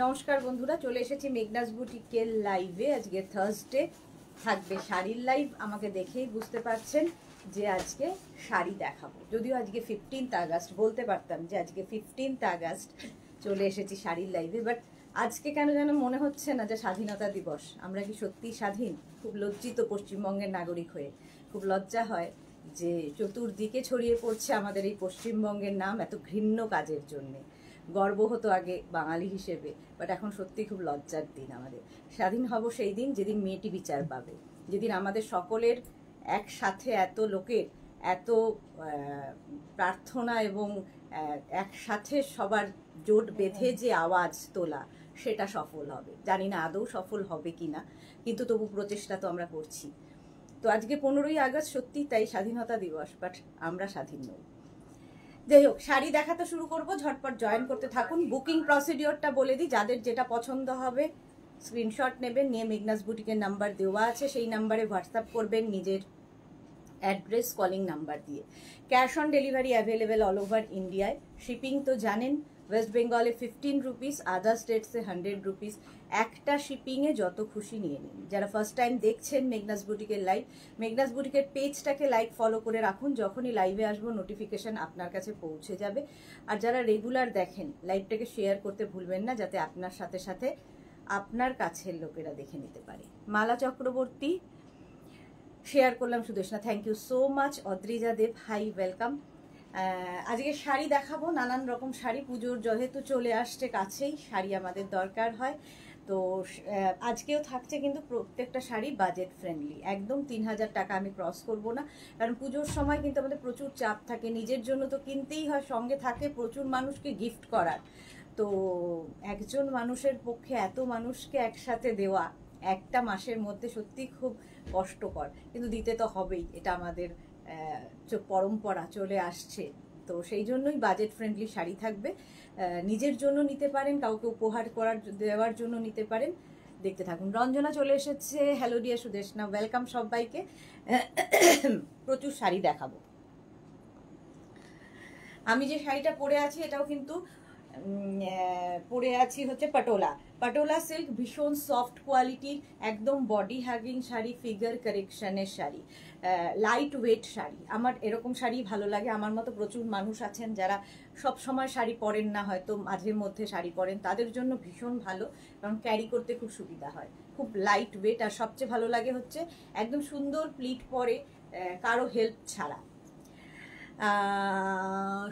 নমস্কার বন্ধুরা, চলে এসেছি মেঘনাস বুটিকের লাইভে। আজকে থার্সডে, থাকবে শাড়ির লাইভ। আমাকে দেখেই বুঝতে পারছেন যে আজকে শাড়ি দেখাবো। যদিও আজকে 15th আগস্ট, বলতে পারতাম যে আজকে 15th আগস্ট চলে এসেছি শাড়ির লাইভে, বাট আজকে কেন যেন মনে হচ্ছে না যে স্বাধীনতা দিবস। আমরা কি সত্যি স্বাধীন? খুব লজ্জিত পশ্চিমবঙ্গের নাগরিক হয়ে। খুব লজ্জা হয় যে চতুর্দিকে ছড়িয়ে পড়ছে আমাদের এই পশ্চিমবঙ্গের নাম এত ঘৃণ্য কাজের জন্যে। গর্ব হতো আগে বাঙালি হিসেবে, বাট এখন সত্যি খুব লজ্জার দিন আমাদের। স্বাধীন হব সেই দিন যেদিন মেয়েটি বিচার পাবে, যেদিন আমাদের সকলের একসাথে এত লোকের এত প্রার্থনা এবং একসাথে সবার জোট বেঁধে যে আওয়াজ তোলা, সেটা সফল হবে। জানি না আদৌ সফল হবে কি না, কিন্তু তবু প্রচেষ্টা তো আমরা করছি। তো আজকে 15ই আগস্ট, সত্যি তাই স্বাধীনতা দিবস, বাট আমরা স্বাধীন নই। যাই হোক, শাড়ি দেখাতে শুরু করব, ঝটপট জয়েন করতে থাকুন। বুকিং প্রসিডিওরটা বলে দিই, যাদের যেটা পছন্দ হবে স্ক্রিনশট নেবেন, নিয়ে মেঘনাস বুটিকের নাম্বার দেওয়া আছে, সেই নাম্বারে হোয়াটসঅ্যাপ করবেন নিজের অ্যাড্রেস কলিং নাম্বার দিয়ে। Cash on delivery available all ওভার ইন্ডিয়ায়। শিপিং তো জানেন, ওয়েস্ট বেঙ্গলে 15 রুপিস, আদার স্টেটসে 100 রুপিস। একটা শিপিংয়ে যত খুশি নিয়ে নিন। যারা ফার্স্ট টাইম দেখছেন মেঘনাস বুটিকের লাইভ, মেঘনাস বুটিকের পেজটাকে লাইক ফলো করে রাখুন, যখনই লাইভে আসবো নোটিফিকেশন আপনার কাছে পৌঁছে যাবে। আর যারা রেগুলার দেখেন, লাইভটাকে শেয়ার করতে ভুলবেন না, যাতে আপনার সাথে সাথে আপনার কাছের লোকেরা দেখে নিতে পারে। মালা চক্রবর্তী শেয়ার করলাম, Sudeshna, thank you so much. Adrija Deb, hi, welcome. আজকে শাড়ি দেখাবো, নানান রকম শাড়ি। পুজোর যেহেতু চলে আসছে কাছেই, শাড়ি আমাদের দরকার হয়। তো আজকেও থাকছে কিন্তু প্রত্যেকটা শাড়ি বাজেট ফ্রেন্ডলি, একদম 3000 টাকা আমি ক্রস করব না। কারণ পুজোর সময় কিন্তু আমাদের প্রচুর চাপ থাকে, নিজের জন্য তো কিনতেই হয়, সঙ্গে থাকে প্রচুর মানুষকে গিফট করার। তো একজন মানুষের পক্ষে এত মানুষকে একসাথে দেওয়া একটা মাসের মধ্যে সত্যি খুব কষ্টকর, কিন্তু দিতে তো হবেই, এটা আমাদের পরম্পরা চলে আসছে। তো সেই জন্যই বাজেট ফ্রেন্ডলি শাড়ি থাকবে। নিজের জন্য নিতে পারেন, কাউকে উপহার দেওয়ার জন্য নিতে পারেন। দেখতে থাকুন। রঞ্জনা চলে এসেছে, হ্যালো ডিয়ার সুদেশনা, ওয়েলকাম সবাইকে। প্রচুর শাড়ি দেখাবো। আমি যে শাড়িটা পরে আছি এটাও কিন্তু পরে আছি হচ্ছে পাটোলা সিল্ক, ভীষণ সফট কোয়ালিটির, একদম বডি হ্যাগিং শাড়ি, ফিগার কারেকশনের শাড়ি, লাইট ওয়েট শাড়ি। আমার এরকম শাড়ি ভালো লাগে। আমার মতো প্রচুর মানুষ আছেন যারা সব সময় শাড়ি পরেন না, হয়তো মাঝে মধ্যে শাড়ি পরেন, তাদের জন্য ভীষণ ভালো, কারণ ক্যারি করতে খুব সুবিধা হয়, খুব লাইট ওয়েট। আর সবচেয়ে ভালো লাগে হচ্ছে একদম সুন্দর প্লিট পরে, কারো হেল্প ছাড়া।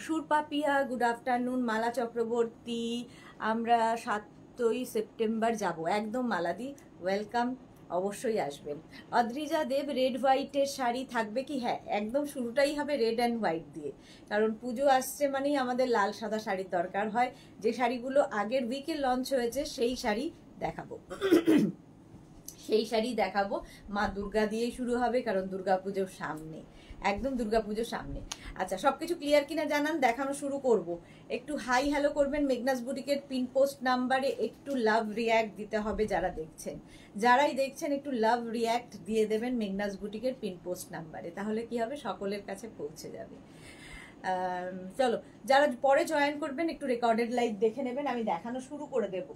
সুরপাপিয়া, গুড আফটারনুন। মালা চক্রবর্তী, আমরা 7ই সেপ্টেম্বর যাব, একদম মালাদি, ওয়েলকাম, অবশ্যই আসবেন। অদ্রিজা দেব, রেড হোয়াইটের শাড়ি থাকবে কি? হ্যাঁ, একদম শুরুটাই হবে রেড অ্যান্ড হোয়াইট দিয়ে, কারণ পুজো আসছে মানেই আমাদের লাল সাদা শাড়ির দরকার হয়। যে শাড়িগুলো আগের উইকে লঞ্চ হয়েছে সেই শাড়ি দেখাবো, সেই শাড়ি দেখাবো। মা দুর্গা দিয়েই শুরু হবে, কারণ দুর্গা পুজোর সামনে, একদম দুর্গাপুজোর সামনে। আচ্ছা, সবকিছু ক্লিয়ার কিনা জানান, দেখানো শুরু করব। একটু হাই হ্যালো করবেন। মেঘনাস বুটিকের পিন পোস্ট নাম্বারে একটু লাভ রিয়্যাক্ট দিতে হবে যারা দেখছেন। যারাই দেখছেন একটু লাভ রিয়্যাক্ট দিয়ে দেবেন মেঘনাস বুটিকের পিন পোস্ট নাম্বারে, তাহলে কি হবে, সকলের কাছে পৌঁছে যাবে। চলো, যারা পরে জয়েন করবেন একটু রেকর্ডেড লাইভ দেখে নেবেন, আমি দেখানো শুরু করে দেব।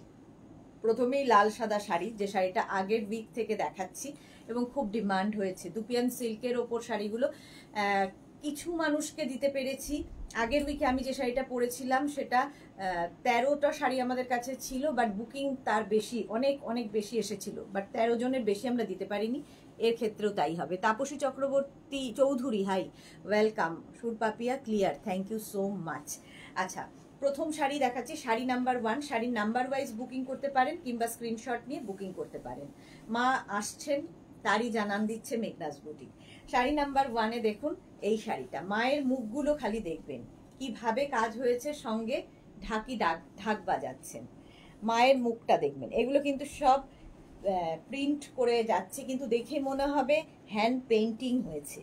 প্রথমেই লাল সাদা শাড়ি, যে শাড়িটা আগের উইক থেকে দেখাচ্ছি এবং খুব ডিমান্ড হয়েছে। দুপিয়ান সিল্কের ওপর শাড়িগুলো কিছু মানুষকে দিতে পেরেছি। আগের উইকে আমি যে শাড়িটা পরেছিলাম সেটা 13টা শাড়ি আমাদের কাছে ছিল, বাট বুকিং তার বেশি, অনেক অনেক বেশি এসেছিল, বাট 13 জনের বেশি আমরা দিতে পারিনি। এর ক্ষেত্রেও তাই হবে। Tapasi Chakraborty Chowdhury, hi, welcome. Surpapiya, clear, thank you so much. আচ্ছা, প্রথম শাড়ি দেখাচ্ছি, শাড়ি নাম্বার 1। শাড়ির নাম্বার ওয়াইজ বুকিং করতে পারেন, কিংবা স্ক্রিনশট নিয়ে বুকিং করতে পারেন। মা আসছেন তারই জানান দিচ্ছে মেঘনাস বুটিক। শাড়ি নাম্বার 1-এ দেখুন এই শাড়িটা, মায়ের মুখগুলো খালি দেখবেন কিভাবে কাজ হয়েছে, সঙ্গে ঢাক বাজাচ্ছেন, মায়ের মুখটা দেখবেন। এগুলো কিন্তু সব প্রিন্ট করে যাচ্ছে, কিন্তু দেখে মনে হবে হ্যান্ড পেইন্টিং হয়েছে।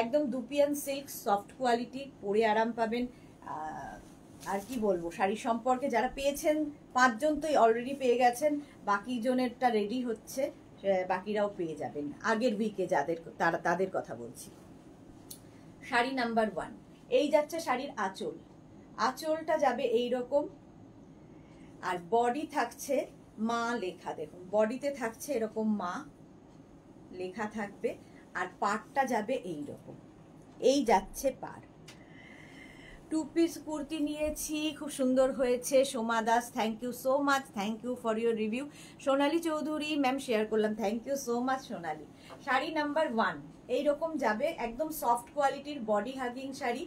একদম দুপিয়ান সিল্ক, সফট কোয়ালিটি, পরে আরাম পাবেন। আর কি বলবো, শাড়ি সম্পর্কে যারা পেয়েছেন 5 জন তো অলরেডি পেয়ে গেছেন, বাকি জনেরটা রেডি হচ্ছে, বাকিরাও পেয়ে যাবেন আগের উইকে তাদের কথা বলছি। শাড়ি নাম্বার 1, এই যাচ্ছে শাড়ির আঁচল। আঁচলটা যাবে এই রকম, আর বডি থাকছে মা লেখা, দেখুন বডিতে থাকছে এরকম মা লেখা থাকবে, আর পাড়টা যাবে এই রকম, এই যাচ্ছে পাড়। 2 পিস কুর্তি নিয়েছি, খুব সুন্দর হয়েছে। Soma Das, thank you so much, thank you for your review. Sonali Chowdhury ma'am share করলাম, thank you so much Sonali. Sari number 1 এইরকম যাবে, একদম সফট কোয়ালিটির বডি হাগিং শাড়ি,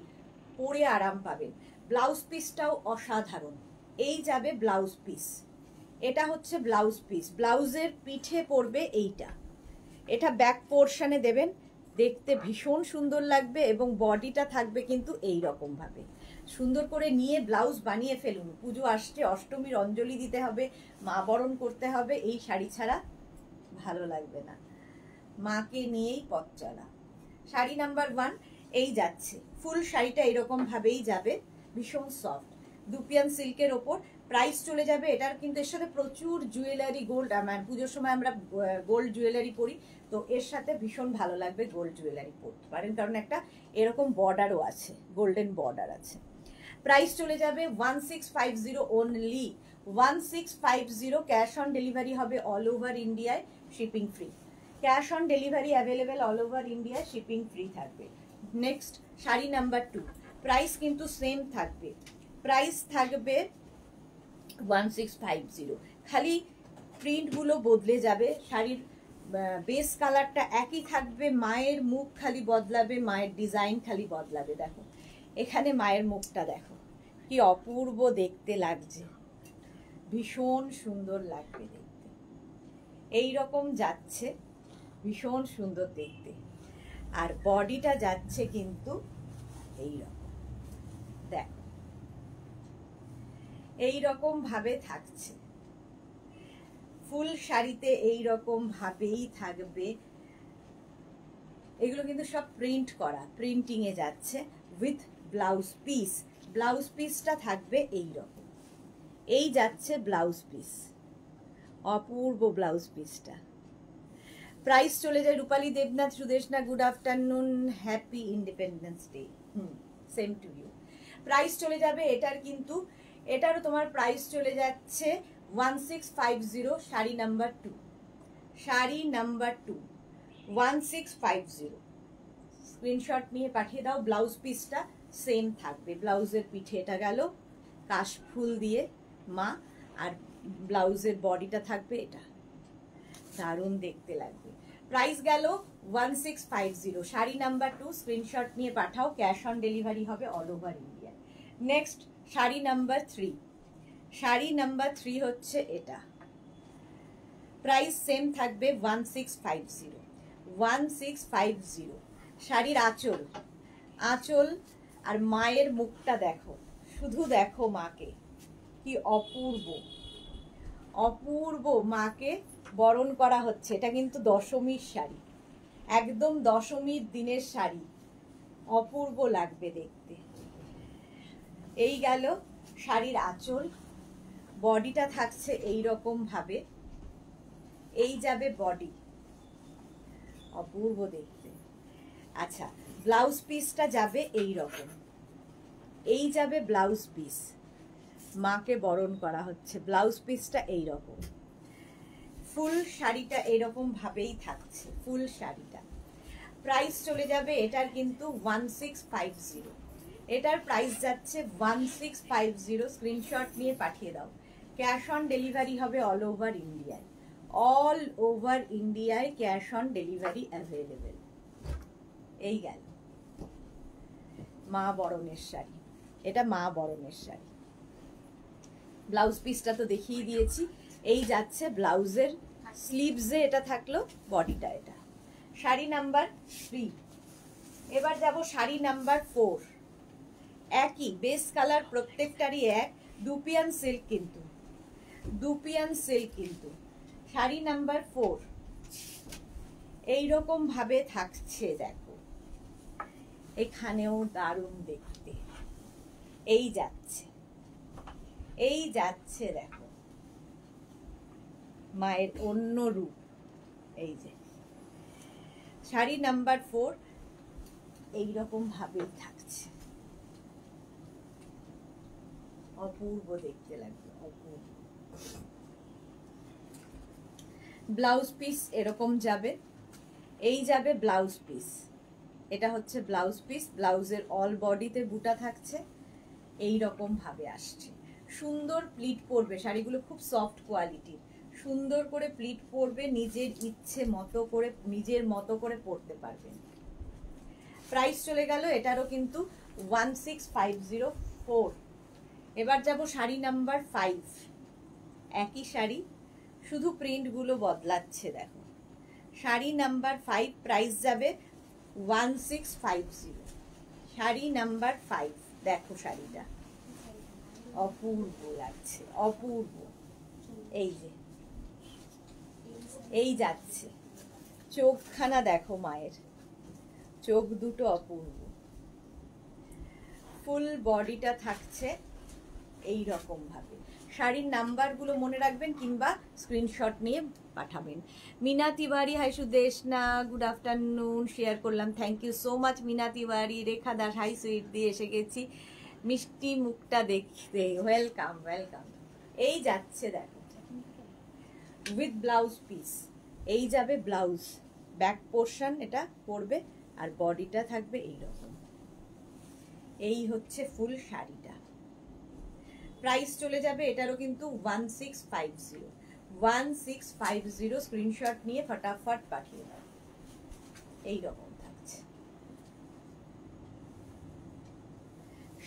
পরে আরাম পাবেন। ব্লাউজ পিসটাও অসাধারণ, এই যাবে ব্লাউজ পিস, এটা হচ্ছে ব্লাউজ পিস, ব্লাউজের পিঠে পড়বে এইটা, এটা ব্যাক পোর্শনে দেবেন, দেখতে ভীষণ সুন্দর লাগবে, এবং বডিটা থাকবে কিন্তু এই রকম ভাবে। সুন্দর করে নিয়ে ব্লাউজ বানিয়ে ফেলুন, পুজো আসছে, অষ্টমীর অঞ্জলি দিতে হবে, মা বরণ করতে হবে, এই শাড়ি ছাড়া ভালো লাগবে না, মাকে নিয়েই পথ চলা। শাড়ি নাম্বার 1 এই যাচ্ছে, ফুল শাড়িটা এরকম ভাবেই যাবে, ভীষণ সফট, দুপিয়ান সিল্কের ওপর। প্রাইস চলে যাবে এটার কিন্তু, এর সাথে প্রচুর জুয়েলারি গোল্ড, পুজোর সময় আমরা গোল্ড জুয়েলারি পরি, তো এর সাথে ভীষণ ভালো লাগবে গোল্ড জুয়েলারি পরতে পারেন, কারণ একটা এরকম বর্ডারও আছে, গোল্ডেন বর্ডার আছে। প্রাইস চলে যাবে 1650 অনলি, 1650। ক্যাশ অন ডেলিভারি হবে অল ওভার ইন্ডিয়ায়, shipping free. Cash on delivery available all ওভার ইন্ডিয়ায়, শিপিং ফ্রি থাকবে। নেক্সট শাড়ি নাম্বার 2, প্রাইস কিন্তু সেম থাকবে, প্রাইস থাকবে 1650, খালি প্রিন্টগুলো বদলে যাবে, শাড়ির বেস কালারটা একই থাকবে, মায়ের মুখ খালি বদলাবে, মায়ের ডিজাইন খালি বদলাবে। দেখো এখানে মায়ের মুখটা দেখো কি অপূর্ব দেখতে লাগছে, ভীষণ সুন্দর লাগবে দেখতে, এই রকম যাচ্ছে, ভীষণ সুন্দর দেখতে। আর বডিটা যাচ্ছে কিন্তু এই রকম, দেখো এই রকম ভাবে থাকছে, ফুল শাড়িতে এই রকম ভাবেই থাকবে। এগুলো কিন্তু সব প্রিন্ট করা, প্রিন্টিং এ যাচ্ছে উইথ ব্লাউজ পিস, ব্লাউজ পিসটা থাকবে এই রকম, এই যাচ্ছে ব্লাউজ পিস, অপূর্ব ব্লাউজ পিসটা। প্রাইস চলে যায়, Rupali Debnath, Sudeshna good afternoon, happy independence day, same to you. Price চলে যাবে এটার কিন্তু, এটারও তোমার প্রাইস চলে যাচ্ছে 1650, sari number 2, sari number 2 1650, screenshot নিয়ে পাঠিয়ে দাও। ব্লাউজ পিসটা সেম থাকবে, ব্লাউজের পিঠে এটা গেল কাশফুল দিয়ে মা, আর ব্লাউজের বডিটা থাকবে এটা, দারুণ দেখতে লাগবে। প্রাইস গেল 1650, শাড়ি নাম্বার 2, স্ক্রিনশট নিয়ে পাঠাও, ক্যাশ অন ডেলিভারি হবে all over India. Next sari number 3, sari number 3 হচ্ছে এটা, প্রাইস সেম থাকবে 1650, 1650। শাড়ির আঁচল, আঁচল আর মায়ের মুখটা দেখো, শুধু দেখো মাকে কি অপূর্ব, অপূর্ব মাকে বরণ করা হচ্ছে। এটা কিন্তু দশমীর শাড়ি, একদম দশমীর দিনের শাড়ি, অপূর্ব লাগবে দেখতে। এই গেল শাড়ির আঁচল, বডিটা থাকছে এই রকম ভাবে, এই যাবে বডি, অপূর্ব দেখতে। আচ্ছা, ব্লাউজ পিসটা যাবে এই রকম, এই যাবে ব্লাউজ পিস, মাকে বরণ করা হচ্ছে, ব্লাউজ পিসটা এই রকম, ফুল শাড়িটা এরকম ভাবেই থাকছে, ফুল শাড়িটা। প্রাইস চলে যাবে এটার কিন্তু 1650, এটার প্রাইস যাচ্ছে 1650, স্ক্রিনশট নিয়ে পাঠিয়ে দাও। ক্যাশ অন ডেলিভারি হবে অল ওভার ইন্ডিয়ায়, অল ওভার ইন্ডিয়ায় ক্যাশ অন ডেলিভারি অ্যাভেলেবেল। এই গেল মা বরণের শাড়ি, এটা মা বরণের শাড়ি। ব্লাউজ পিসটা তো দেখিয়ে দিয়েছি, এই যাচ্ছে ব্লাউজের স্লিভসে এটা থাকলো, বডিটা এটা। শাড়ি নাম্বার 3, এবার যাব শাড়ি নাম্বার 4, একই বেস কালার প্রত্যেকটারই এক, দুপিয়ান সিল্ক কিন্তু, দুপিয়ান সিল্ক কিন্তু। শাড়ি নাম্বার 4 এইরকম ভাবে থাকছে, দেখো এখানেও দারুণ দেখতে, এই যাচ্ছে, এই যাচ্ছে, দেখো মায়ের অন্য রূপ, এই যে শাড়ি নাম্বার 4 এইরকম ভাবেই থাকছে, অপূর্ব দেখতে লাগবে, অপূর্ব। ব্লাউজ পিস এরকম যাবে, এই যাবে ব্লাউজ পিস, এটা হচ্ছে ব্লাউজ পিস, ব্লাউজের অল বডিতে বুটা থাকছে, এই রকম ভাবে আসছে। সুন্দর প্লিট পরবে, শাড়িগুলো খুব সফট কোয়ালিটির, সুন্দর করে প্লিট পরবে, নিজের ইচ্ছে মতো করে নিজের মতো করে পরতে পারবেন। প্রাইস চলে গেল এটারও কিন্তু 16504। এবার যাব শাড়ি নাম্বার 5, একই শাড়ি, শুধু প্রিন্টগুলো বদলাচ্ছে। দেখো শাড়ি নাম্বার 5, প্রাইস যাবে 1650। শাড়ি নাম্বার 5, দেখো শাড়িটা অপূর্ব লাগছে, অপূর্ব। এই যে এই যাচ্ছে, চোখখানা দেখো মায়ের, চোখ দুটো অপূর্ব। ফুল বডিটা থাকছে এই রকম ভাবে। শাড়ির নাম্বারগুলো মনে রাখবেন কিংবা স্ক্রিনশট নিয়ে পাঠাবেন। Mina Tiwari, hi Sudeshna, good afternoon, share করলাম, thank you so much Mina Tiwari. Rekha Das, hi sweet দিয়ে এসে গেছি, মিষ্টি মুখটা দেখতে, ওয়েলকাম ওয়েলকাম। এই যাচ্ছে দেখো উইথ ব্লাউজ পিস, এই যাবে ব্লাউজ, ব্যাক পোর্শন এটা পড়বে আর বডিটা থাকবে এইরকম। এই হচ্ছে ফুল শাড়িটা। প্রাইস চলে যাবে এটারও কিন্তু 1650। 1650 স্ক্রিনশট নিয়ে ফটাফট পাঠিয়ে দাও। এইরকম থাকছে।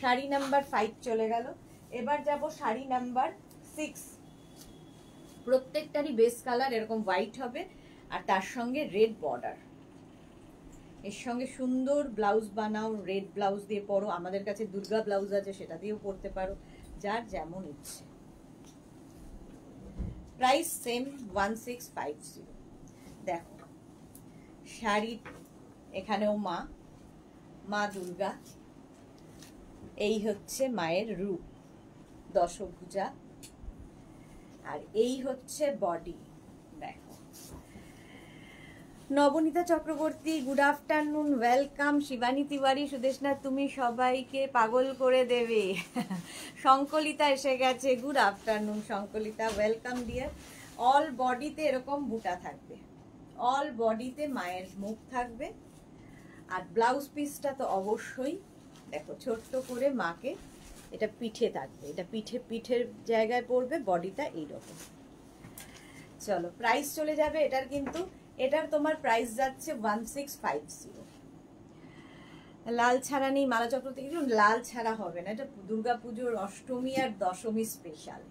শাড়ি নাম্বার 5 চলে গেল। এবার যাব শাড়ি নাম্বার 6। প্রত্যেকটারই বেস কালার এরকম হোয়াইট হবে আর তার সঙ্গে রেড বর্ডার। এর সঙ্গে সুন্দর ব্লাউজ বানাও, রেড ব্লাউজ দিয়ে পরো, আমাদের কাছে দুর্গা ব্লাউজ আছে সেটা দিয়েও পরতে পারো, যার যেমন ইচ্ছে। Price same 1650। দেখো শাড়ি, এখানেও মা, মা দুর্গা, এই হচ্ছে মায়ের রূপ দশভুজা, আর এই হচ্ছে বডি। দেখো Nabanita Chakraborty, good afternoon, welcome. Shivani Tiwari, Sudeshna তুমি সবাইকে পাগল করে দেবে। শঙ্কলিতা এসে গেছে, good afternoon Sankalita, welcome dear. All বডিতে এরকম বুটা থাকবে, অল বডিতে মায়ের মুখ থাকবে, আর ব্লাউজ পিসটা তো অবশ্যই দেখো ছোট্ট করে মাকে, এটা পিঠে থাকবে, এটা পিঠের জায়গায় পড়বে, বডিটা এইরকম। চলো প্রাইস চলে যাবে এটার কিন্তু, এটার তোমার প্রাইস যাচ্ছে 1650। লাল ছাড়া নেই মালা চক্রবর্তী, কিছু লাল ছাড়া হবে না, এটা দুর্গাপুজোর অষ্টমী আর দশমী স্পেশাল,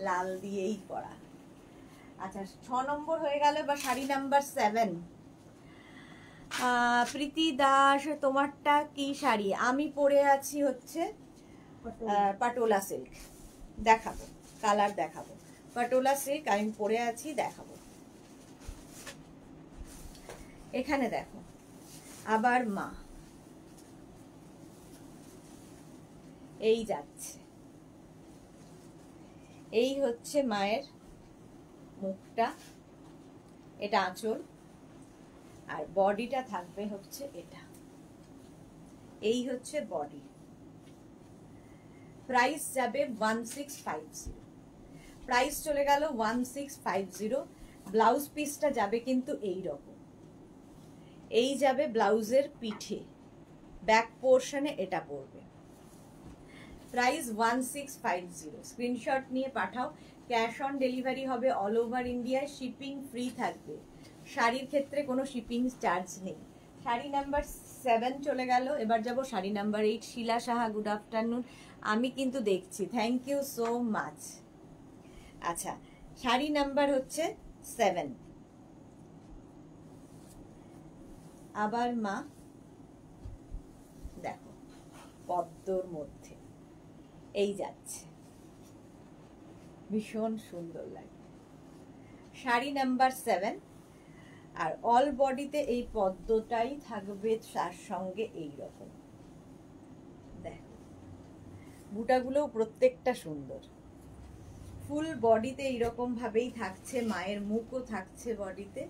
লাল দিয়েই করা। আচ্ছা 6 নম্বর হয়ে গেল, বা শাড়ি নাম্বার 7। প্রীতি দাস, তোমারটা কি শাড়ি? আমি পরে আছি হচ্ছে পাটোলা সিল্ক, দেখাবো কালার, দেখাবো পাটোলা সিল্ক আমি পরে আছি, দেখাবো। এখানে দেখো আবার মা, এই যাচ্ছে, এই হচ্ছে মায়ের মুখটা, এটা আঁচল, আর বডিটা থাকবে হচ্ছে এটা, এই হচ্ছে বডি। প্রাইস যাবে 1650। প্রাইস চলে গেল 1650। ব্লাউজ পিসটা যাবে কিন্তু এই রকম, এই যাবে ব্লাউজের পিঠে, ব্যাক পোর্শনে এটা পড়বে। প্রাইস 1650। স্ক্রিনশট নিয়ে পাঠাও। ক্যাশ অন ডেলিভারি হবে অল ওভার ইন্ডিয়ায়, শিপিং ফ্রি থাকবে, শাড়ির ক্ষেত্রে কোনো শিপিং চার্জ নেই। শাড়ি নাম্বার 7 চলে গেল। এবার যাব শাড়ি নাম্বার 8। শিলা সাহা, গুড আফটারনুন, আমি কিন্তু দেখছি, থ্যাংক ইউ সো মাচ। আচ্ছা শাড়ি নাম্বার হচ্ছে 7, আবার মা, দেখো পদ্মর মধ্যে এই যাচ্ছে, ভীষণ সুন্দর লাগে। শাড়ি নাম্বার 7, আর অল বডিতে এই পদ্মটাই থাকবে, তার সঙ্গে এই রকম দেখো বুটাগুলো প্রত্যেকটা সুন্দর। ফুল বডিতে এইরকম ভাবেই থাকছে, মায়ের মুখও থাকছে বডিতে,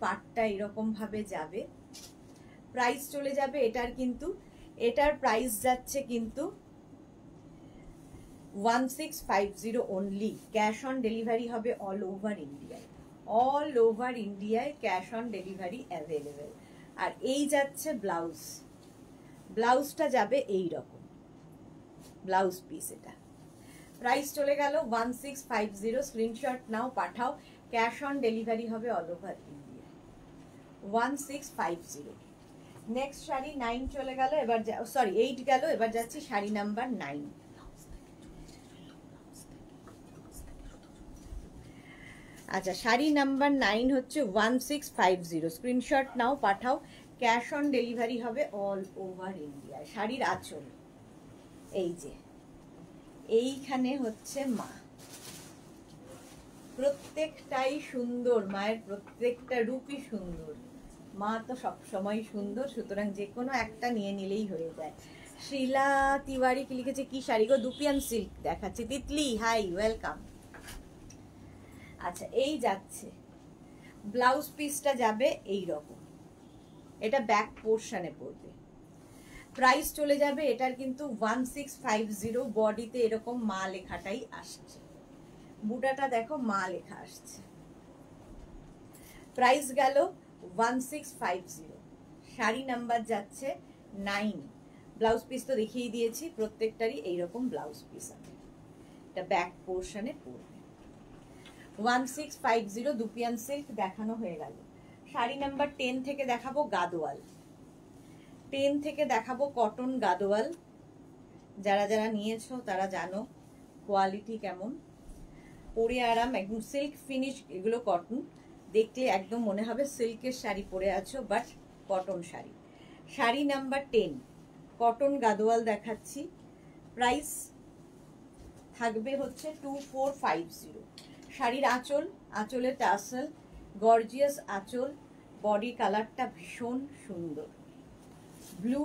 পাটটা এরকম ভাবে যাবে। প্রাইস চলে যাবে এটার কিন্তু, এটার প্রাইস যাচ্ছে কিন্তু 1650 অনলি। ক্যাশ অন ডেলিভারি হবে অল ওভার ইন্ডিয়ায়। অল ওভার ইন্ডিয়ায় ক্যাশ অন ডেলিভারি অ্যাভেলেবেল। আর এই যাচ্ছে ব্লাউজ, ব্লাউজটা যাবে এই রকম ব্লাউজ পিস। এটা প্রাইস চলে গেল 1650। স্ক্রিনশট নাও, পাঠাও, ক্যাশ অন ডেলিভারি হবে all over India. 1650। Next sari 9 চলে গেল, এবার সরি 8 গেল, এবার যাচ্ছি শাড়ি নাম্বার 9। আচ্ছা, শাড়ি নাম্বার 9 হচ্ছে 1650। স্ক্রিনশট নাও, পাঠাও, ক্যাশ অন ডেলিভারি হবে অল ওভার ইন্ডিয়া। শাড়ির আঁচল এই যে, এইখানে হচ্ছে মা, প্রত্যেকটাই সুন্দর, মায়ের প্রত্যেকটা রূপই সুন্দর। মা তো সবসময় সুন্দর, সুতরাং যে কোনো একটা নিয়ে নিলেই হয়ে যায়। শিলা তিওয়ারি কি লিখেছে, কি শাড়ি গো? দুপিয়ান সিল্ক দেখাচ্ছি। Titli hi, welcome. আচ্ছা, এই যাচ্ছে ব্লাউজ পিসটা যাবে এই রকম, এটা ব্যাক পোর্শনে পড়বে। প্রাইস চলে যাবে এটার কিন্তু 1650। বডিতে এরকম মা লেখাটাই আসছে, বুটাটা দেখো মা লেখা আসছে। প্রাইস গেল 1650। শাড়ি নাম্বার যাচ্ছে 9। ব্লাউজ পিস তো দেখিয়ে দিয়েছি, প্রত্যেকটারই এইরকম ব্লাউজ পিস আছে, এটা ব্যাক পোর্শনে পড়বে। 1650 দুপিয়ান সিল্ক দেখানো হয়ে গেল। শাড়ি নাম্বার 10 থেকে দেখাবো গাদোয়াল। 10 থেকে দেখাবো কটন গাদোয়াল। যারা যারা নিয়েছো তারা জানো কোয়ালিটি কেমন, পরে আরাম, একদম সিল্ক ফিনিশ। এগুলো কটন, দেখলে একদম মনে হবে সিল্কের শাড়ি পরে আছো, but cotton sari. Sari number 10 cotton Gadwal দেখাচ্ছি। প্রাইস থাকবে হচ্ছে 2450। শাড়ির আঁচল, আঁচলের টাসেল, গর্জিয়াস আঁচল, বডি কালারটা ভীষণ সুন্দর, ব্লু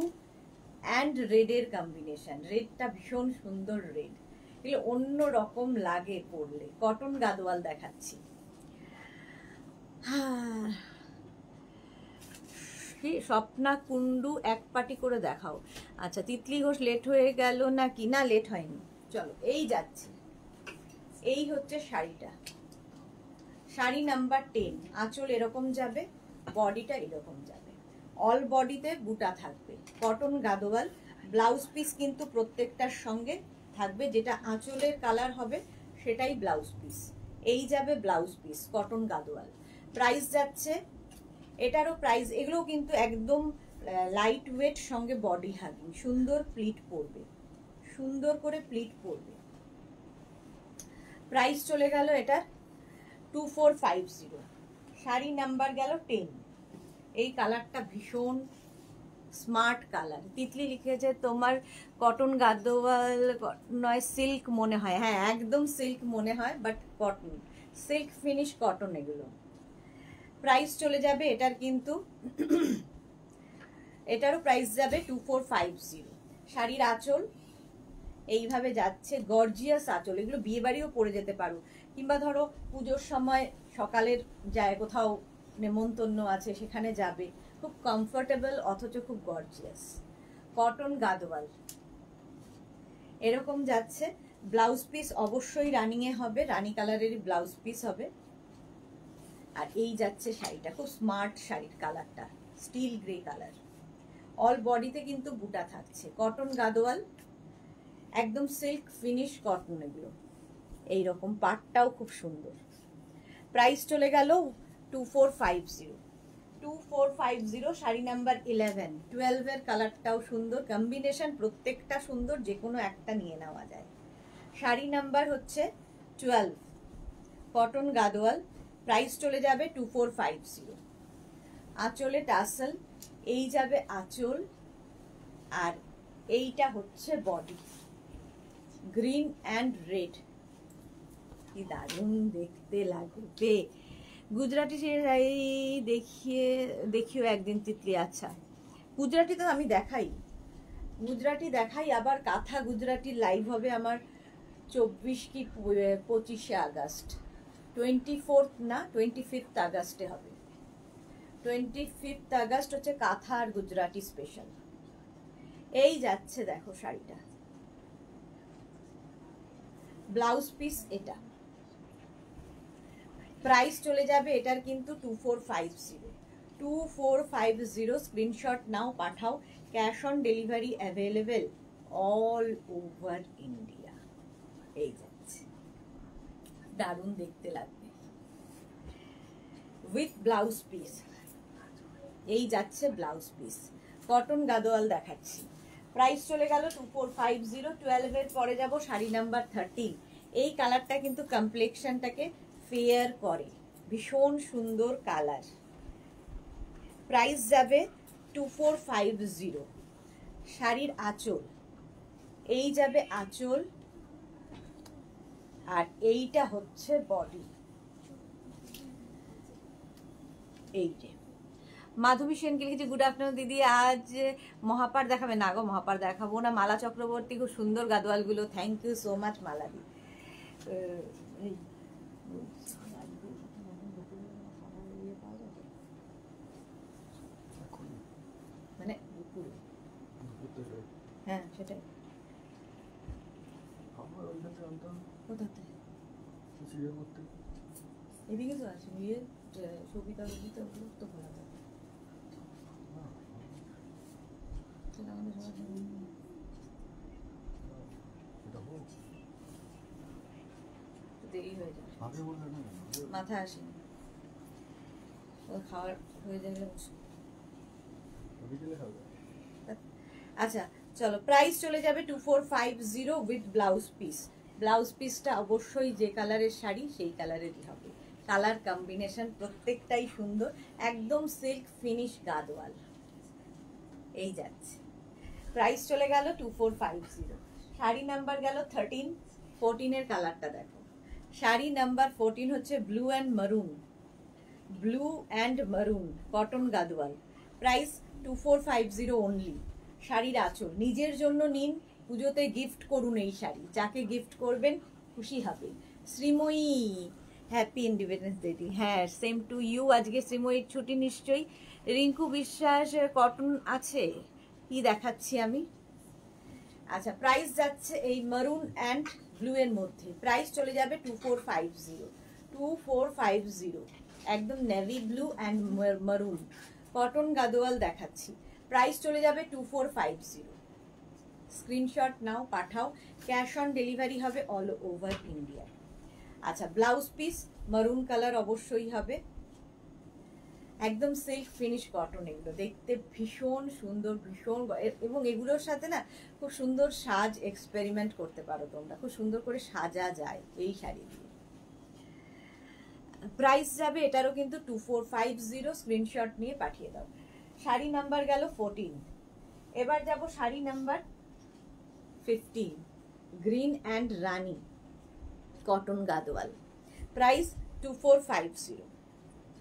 অ্যান্ড রেডের কম্বিনেশন। রেডটা ভীষণ সুন্দর রেড, এগুলো অন্য রকম লাগে পরলে। কটন গাদোয়াল দেখাচ্ছি। স্বপ্না কুন্ডু এক পাটি করে দেখাও। আচ্ছা, তিতলি ঘোষ লেট হয়ে গেল নাকি? না, লেট হয়নি, চলো এই যাচ্ছে। এই হচ্ছে শাড়িটা, শাড়ি নাম্বার 10। আঁচল এরকম যাবে, বডিটা এরকম যাবে, অল বডিতে বুটা থাকবে, কটন গাদোয়াল। ব্লাউজ পিস কিন্তু প্রত্যেকটার সঙ্গে থাকবে, যেটা আঁচলের কালার হবে সেটাই ব্লাউজ পিস। এই যাবে blouse piece, cotton Gadwal. Price যাচ্ছে, এটারও প্রাইস, এগুলোও কিন্তু একদম লাইট ওয়েট, সঙ্গে বডি হাগিং, সুন্দর প্লিট পড়বে, সুন্দর করে প্লিট পড়বে। প্রাইস চলে গেল এটার 2450। শাড়ি নাম্বার গেল 10। এই কালারটা ভীষণ স্মার্ট কালার। তিতলি লিখেছে তোমার কটন গাদোয়াল নয়, সিল্ক মনে হয়। হ্যাঁ, একদম সিল্ক মনে হয়, but cotton, silk finish cotton এগুলো। প্রাইস চলে যাবে এটার কিন্তু এটারও প্রাইস যাবে 2450। শাড়ির আঁচল এইভাবে যাচ্ছে, গর্জিয়াস আঁচল। এগুলো বিয়ে বাড়িও পরে যেতে পারো, কিংবা ধরো পুজোর সময় সকালের যায় কোথাও নেমন্তন্ন আছে সেখানে যাবে, খুব কমফোর্টেবল অথচ খুব গর্জিয়াস। কটন গাদোয়াল এরকম যাচ্ছে। ব্লাউজ পিস অবশ্যই রানিং এ হবে, রানি কালারেরই ব্লাউজ পিস হবে। আর এই যাচ্ছে শাড়িটা, খুব স্মার্ট শাড়ির কালারটা, স্টিল গ্রে কালার। অল বডিতে কিন্তু বুটা থাকছে, কটন গাদোয়াল, একদম সিল্ক ফিনিশ কটন এগুলো। এইরকম পাটটাও খুব সুন্দর। প্রাইস চলে গেল 2450। 2450। শাড়ি নাম্বার 11। 12 এর কালারটাও সুন্দর, কম্বিনেশন প্রত্যেকটা সুন্দর, যে কোনো একটা নিয়ে নেওয়া যায়। শাড়ি নাম্বার হচ্ছে 12, কটন গাদোয়াল। প্রাইস চলে যাবে 2450। আঁচলে টাসেল, এই যাবে আঁচল, আর এইটা হচ্ছে বডি, গ্রিন অ্যান্ড রেড। কি দারুণ দেখতে লাগবে। গুজরাটি দেখিও একদিন তিতলি। আচ্ছা, গুজরাটি তো আমি দেখাই, গুজরাটি দেখাই। আবার কাঁথা গুজরাটি লাইভ হবে আমার 24 কি 25 আগস্ট, 24 না 25 আগস্টে হবে। 25 আগস্ট হচ্ছে কাঁথা আর গুজরাটি স্পেশাল। এই যাচ্ছে দেখো শাড়িটা, ব্লাউজ পিস এটা। প্রাইস চলে যাবে এটার কিন্তু 2450 স্ক্রিনশট নাও, পাঠাও। Cash on delivery available all over India. এই যাচ্ছে, দারুণ দেখতে লাগবে, উইথ ব্লাউজ পিস। এই যাচ্ছে ব্লাউজ পিস, কটন গাদোয়াল দেখাচ্ছি। প্রাইস চলে গেল 2450। 12 এর পরে যাব শাড়ি নাম্বার 13। এই কালারটা কিন্তু কমপ্লেক্সনটাকে ফেয়ার করে, ভীষণ সুন্দর কালার। প্রাইস যাবে 2450। শাড়ির আঁচল, এই যাবে আঁচল, আর এইটা হচ্ছে বডি। এই যে মাধবী সেনকে লিখেছে, গুড আফটারনুন দিদি, আজ মহাপার দেখাবে? না গো, মহাপার দেখাবো না। মালা চক্রবর্তী, খুব সুন্দর গাদোয়ালগুলো, থ্যাংক ইউ সো মাচ মালাদি। মানে হ্যাঁ সেটাই, এদিকে তো আছে বিয়ের সবিতা ববিতা, ওগুলো তো খোলা থাকে। দেরি হয়ে যায়, মাথা আসেনি, খাওয়ার হয়ে যাবে। আচ্ছা চলো, প্রাইস চলে যাবে 2450 উইথ ব্লাউজ পিস। ব্লাউজ পিসটা অবশ্যই যে কালারের শাড়ি সেই কালারেরই হবে, কালার কম্বিনেশন প্রত্যেকটাই সুন্দর, একদম সিল্ক ফিনিশ গাদোয়াল। এই যাচ্ছে, প্রাইস চলে গেল 2450। শাড়ি নাম্বার গেল 13। 14 এর কালারটা দেখো, শাড়ি নাম্বার 14 হচ্ছে ব্লু অ্যান্ড মারুন, ব্লু অ্যান্ড মারুন কটন গাদোয়াল। Price 2450 only. শাড়ির আঁচল, নিজের জন্য নিন, পুজোতে গিফট করুন এই শাড়ি, যাকে গিফট করবেন খুশি হবে। Sreemoyee, happy independence day. হ্যাঁ, সেম টু ইউ। আজকে শ্রীময়ীর ছুটি নিশ্চয়ই। রিঙ্কু বিশ্বাস, কটন আছে কি দেখাচ্ছি আমি। আচ্ছা, প্রাইস যাচ্ছে এই মারুন অ্যান্ড ব্লু এর মধ্যে, প্রাইস চলে যাবে 2450। 2450, একদম নেভি ব্লু অ্যান্ড মারুন কটন গাদোয়াল দেখাচ্ছি। প্রাইস চলে যাবে 2450। স্ক্রিনশট নাও, পাঠাও। ক্যাশ অন ডেলিভারি হবে অল ওভার ইন্ডিয়া। আচ্ছা, ব্লাউজ পিস মারুন কালার অবশ্যই হবে, একদম সিল্ক ফিনিশ কটন। এগুলো দেখতে ভীষণ সুন্দর, ভীষণ, এবং এগুলোর সাথে না খুব সুন্দর সাজ এক্সপেরিমেন্ট করতে পারো তোমরা, খুব সুন্দর করে সাজা যায় এই শাড়ি দিয়ে। প্রাইস যাবে এটারও কিন্তু 2450। স্ক্রিনশট নিয়ে পাঠিয়ে দাও। শাড়ি নাম্বার গেল 14। এবার যাব sari number 15, green and Rani cotton Gadwal. Price 2450।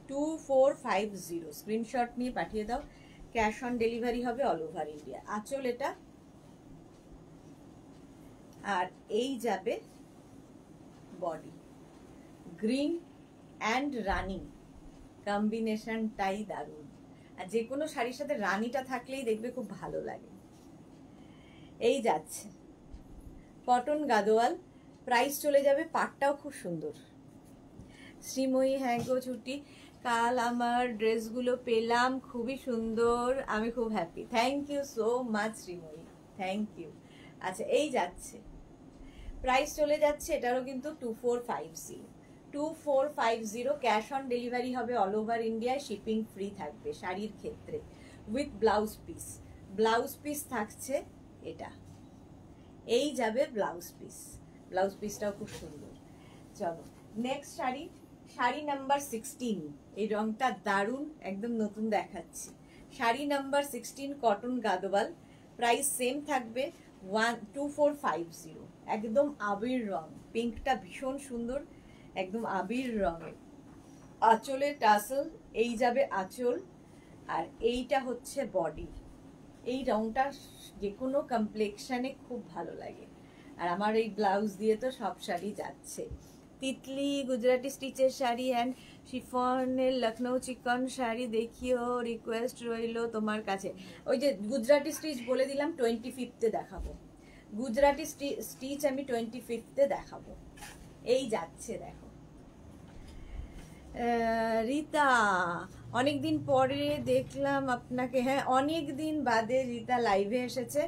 2450, screenshot নিয়ে পাঠিয়ে দাও। ক্যাশ অন ডেলিভারি হবে অল ওভার ইন্ডিয়া। আঁচল এটা, আর এই যাবে বডি। গ্রিন অ্যান্ড রানি কম্বিনেশনটাই দারুণ, আর যে কোনো শাড়ির সাথে রানিটা থাকলেই দেখবে খুব ভালো লাগে। এই যাচ্ছে কটন গাদোয়াল, প্রাইস চলে যাবে, পাটটাও খুব সুন্দর। শ্রীময়ী, হ্যাঁ গো ছুটি, কাল আমার ড্রেসগুলো পেলাম, খুবই সুন্দর, আমি খুব happy. Thank you so much Sreemoyee, thank you. আচ্ছা, এই যাচ্ছে, প্রাইস চলে যাচ্ছে এটারও কিন্তু 2450। 2450, ক্যাশ অন ডেলিভারি হবে অল ওভার ইন্ডিয়ায়, শিপিং ফ্রি থাকবে শাড়ির ক্ষেত্রে, with blouse piece. Blouse piece থাকছে এটা, এই যাবে ব্লাউজ পিস। ব্লাউজ পিসটাও খুব সুন্দর। চলো নেক্সট শাড়ি, শাড়ি নাম্বার 16। এই রংটা দারুণ, একদম নতুন দেখাচ্ছি। Sari number 16 cotton Gadwal, price same থাকবে 2450। একদম আবির রং, পিঙ্কটা ভীষণ সুন্দর, একদম আবির রঙের। আঁচলের টাসেল, এই যাবে আঁচল, আর এইটা হচ্ছে বডি। এই রংটা যে কোনো কমপ্লেক্সনে খুব ভালো লাগে, আর আমার এই ব্লাউজ দিয়ে তো সব শাড়ি যাচ্ছে। তিতলি, গুজরাটি স্টিচের শাড়ি অ্যান্ড শিফনের লখনৌ চিকন শাড়ি দেখিও, রিকোয়েস্ট রইল তোমার কাছে। ওই যে গুজরাটি স্টিচ বলে দিলাম 25 দেখাবো, গুজরাটি স্টিচ আমি 25 দেখাবো। এই যাচ্ছে দেখো, রীতা, অনেক দিন পরে দেখলাম আপনাকে। হ্যাঁ, অনেক দিন বাদে রীতা লাইভে এসেছে।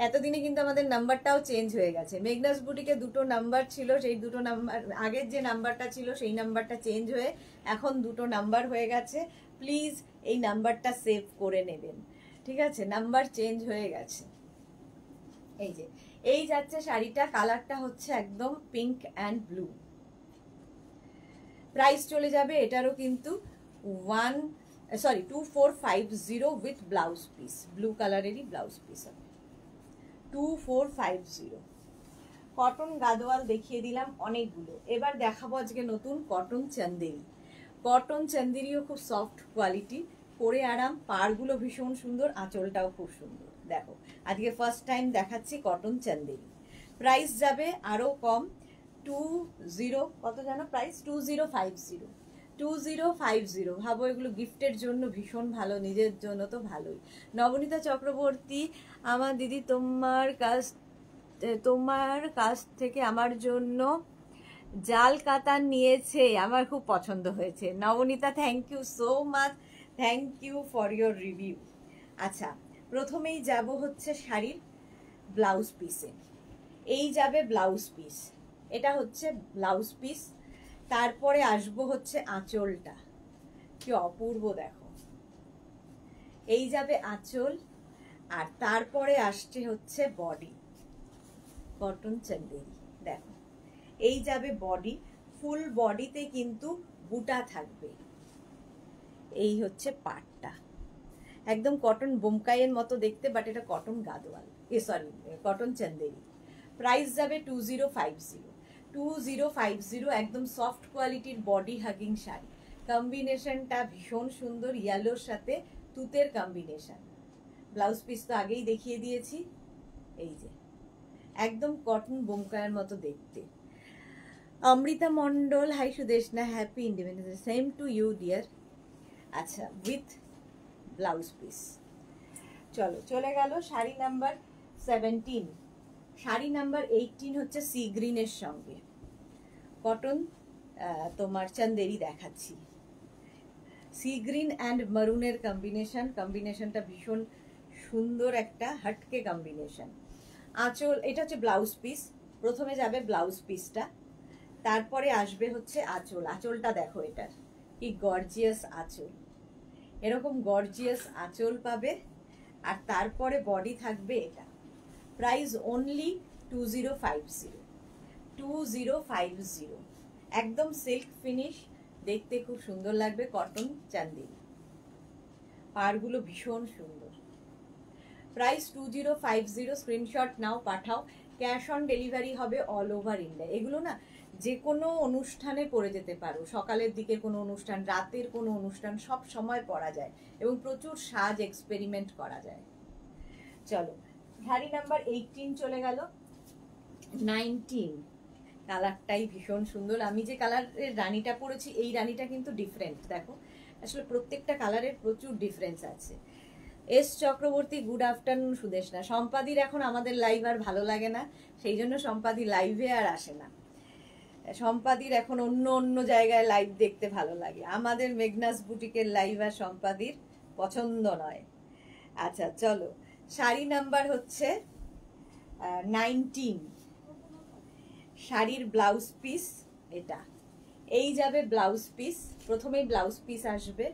এতদিনে কিন্তু আমাদের নাম্বারটাও চেঞ্জ হয়ে গেছে। মেঘনাস বুটিকে দুটো নাম্বার ছিল, সেই দুটো নাম্বার, আগের যে নাম্বারটা ছিল সেই নাম্বারটা চেঞ্জ হয়ে এখন দুটো নাম্বার হয়ে গেছে। প্লিজ এই নাম্বারটা সেভ করে নেবেন, ঠিক আছে? নাম্বার চেঞ্জ হয়ে গেছে। এই যে এই যাচ্ছে শাড়িটা, কালারটা হচ্ছে একদম পিঙ্ক অ্যান্ড ব্লু। প্রাইস চলে যাবে এটারও কিন্তু 2450 উইথ ব্লাউজ পিস, ব্লু কালারেরই ব্লাউজ পিস হবে 2450। কটন গাদোয়াল দেখিয়ে দিলাম অনেকগুলো, এবার দেখাবো আজকে নতুন কটন চান্দেরি। কটন চান্দেরিও খুব সফট কোয়ালিটি, পরে আরাম, পাড়গুলো ভীষণ সুন্দর, আঁচলটাও খুব সুন্দর। দেখো আজকে ফার্স্ট টাইম দেখাচ্ছি কটন চান্দেরি। প্রাইস যাবে আরও কম, 20, কত জানো প্রাইস? 2050। 2050। ভাবো এগুলো গিফটের জন্য ভীষণ ভালো, নিজের জন্য তো ভালোই। নবনীতা চক্রবর্তী, আমার দিদি তোমার কাছ থেকে আমার জন্য জাল কাতান নিয়েছে, আমার খুব পছন্দ হয়েছে। Nabanita, thank you so much, thank you for your review. আচ্ছা, প্রথমেই যাব হচ্ছে শাড়ির ব্লাউজ পিসে। এই যাবে ব্লাউজ পিস, এটা হচ্ছে ব্লাউজ পিস। তারপরে আসবো হচ্ছে আঁচলটা, কি অপূর্ব দেখো। এই যাবে আঁচল, আর তারপরে আসছে হচ্ছে বডি, কটন চান্দেরি। দেখো এই যাবে বডি, ফুল বডিতে কিন্তু বুটা থাকবে। এই হচ্ছে পাটটা, একদম কটন বোমকাইয়ের মতো দেখতে, বাট এটা cotton Gadwal, cotton Chanderi. Price যাবে 2050। 2050, একদম সফট কোয়ালিটির বডি হাগিং শাড়ি। কম্বিনেশনটা ভীষণ সুন্দর, ইয়েলোর সাথে তুতের কম্বিনেশন। ব্লাউজ পিস তো আগেই দেখিয়ে দিয়েছি। এই যে একদম কটন বোমকায়ের মতো দেখতে। Amrita Mondal, hi Sudeshna, happy independence. Same to you dear. আচ্ছা, উইথ ব্লাউজ পিস। চলো চলে গেল শাড়ি নাম্বার 17। শাড়ি নাম্বার 18 হচ্ছে সি গ্রিনের সঙ্গে কটন তোমার চান্দেরি দেখাচ্ছি। সি গ্রিন অ্যান্ড মারুনের কম্বিনেশনটা ভীষণ সুন্দর, একটা হটকে কম্বিনেশন। আঁচল, এটা হচ্ছে ব্লাউজ পিস। প্রথমে যাবে ব্লাউজ পিসটা, তারপরে আসবে হচ্ছে আঁচল। আঁচলটা দেখো, এটার কি গর্জিয়াস আঁচল, এরকম গর্জিয়াস আঁচল পাবে। আর তারপরে বডি থাকবে এটা। Price only 2050। 2050, একদম সিল্ক ফিনিশ, দেখতে খুব সুন্দর লাগবে, কটন চান্দেরি। পাড়গুলো ভীষণ সুন্দর। প্রাইস 2050। স্ক্রিনশট নাও, পাঠাও। ক্যাশ অন ডেলিভারি হবে অল ওভার ইন্ডিয়া। এগুলো না যে কোনো অনুষ্ঠানে পরে যেতে পারো, সকালের দিকে কোনো অনুষ্ঠান, রাতের কোনো অনুষ্ঠান, সব সময় পরা যায় এবং প্রচুর সাজ এক্সপেরিমেন্ট করা যায়। চলো শাড়ি নাম্বার 18 চলে গেল। 19, কালারটাই ভীষণ সুন্দর। আমি যে কালারের রানীটা পরেছি, এই রানীটা কিন্তু ডিফারেন্ট। দেখো আসলে প্রত্যেকটা কালারের প্রচুর ডিফারেন্স আছে। S Chakraborty, good afternoon Sudeshna. সম্পাদির এখন আমাদের লাইভ আর ভালো লাগে না, সেই জন্য সম্পাদি লাইভে আর আসে না। সম্পাদির এখন অন্য অন্য জায়গায় লাইভ দেখতে ভালো লাগে, আমাদের মেঘনাস বুটিকের লাইভ আর সম্পাদির পছন্দ নয়। আচ্ছা চলো, শাড়ি নাম্বার হচ্ছে 19। শাড়ির ব্লাউজ পিস এটা। এই যাবে ব্লাউজ পিস, প্রথমেই ব্লাউজ পিস আসবে,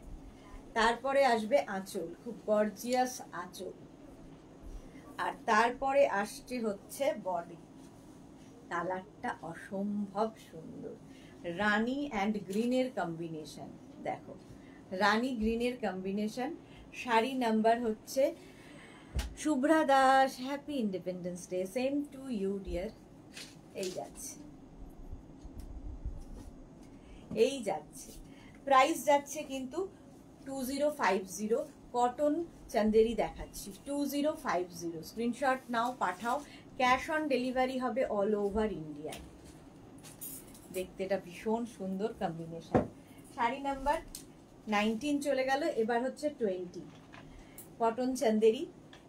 তারপরে আসবে আঁচল, খুব গর্জিয়াস আঁচল, আর তারপরে আসছে হচ্ছে বডি। কালারটা অসম্ভব সুন্দর, রানী অ্যান্ড গ্রিনের কম্বিনেশন। দেখো রানী গ্রিনের কম্বিনেশন। শাড়ি নাম্বার হচ্ছে Shubhra Das, happy independence day. Same to you dear. এই যাচ্ছে, এই যাচ্ছে। প্রাইস যাচ্ছে কিন্তু 2050। কটন চান্দেরি দেখাচ্ছি 2050। স্ক্রিনশট নাও, পাঠাও। ক্যাশ অন ডেলিভারি হবে অল ওভার ইন্ডিয়া। দেখতে এটা ভীষণ সুন্দর কম্বিনেশন। শাড়ি নাম্বার 19 চলে গেল। এবার হচ্ছে 20, কটন চান্দেরি।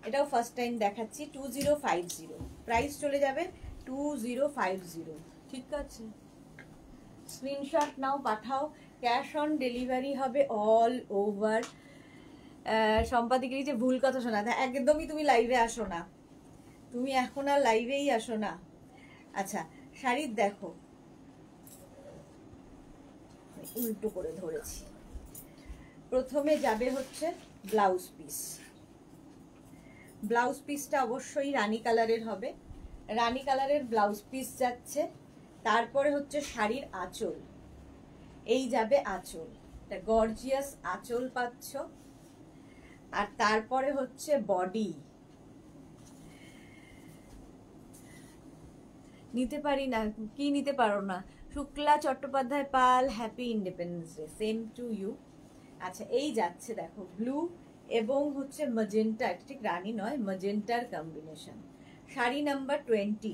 এটাও ফার্স্ট টাইম দেখাচ্ছি। 2050। প্রাইস চলে যাবে 2050। ঠিক আছে, স্ক্রিনশট নাও, পাঠাও। ক্যাশ অন ডেলিভারি হবে অল ওভার। সম্পাদিকের যে ভুল কথা শোনা, একদমই তুমি লাইভে আসো না, তুমি এখন আর লাইভেই আসো না। আচ্ছা, শাড়ির দেখো, উল্টো করে ধরেছি। প্রথমে যাবে হচ্ছে ব্লাউজ পিস। ব্লাউজ পিসটা অবশ্যই রানী কালারের হবে, রানী কালারের ব্লাউজ পিস যাচ্ছে। তারপরে হচ্ছে শাড়ির আঁচল, এই যাবে আঁচল, এটা গর্জিয়াস আঁচল পাচ্ছ। আর তারপরে হচ্ছে বডি। নিতে পারি না, কি নিতে পারো না? Shukla Chattopadhyay Pal, happy independence day, same to you. আচ্ছা, এই যাচ্ছে দেখো ব্লু এবং হচ্ছে ম্যাজেন্টা, ঠিক রানী নয়, ম্যাজেন্টার কম্বিনেশন। শাড়ি নাম্বার 20,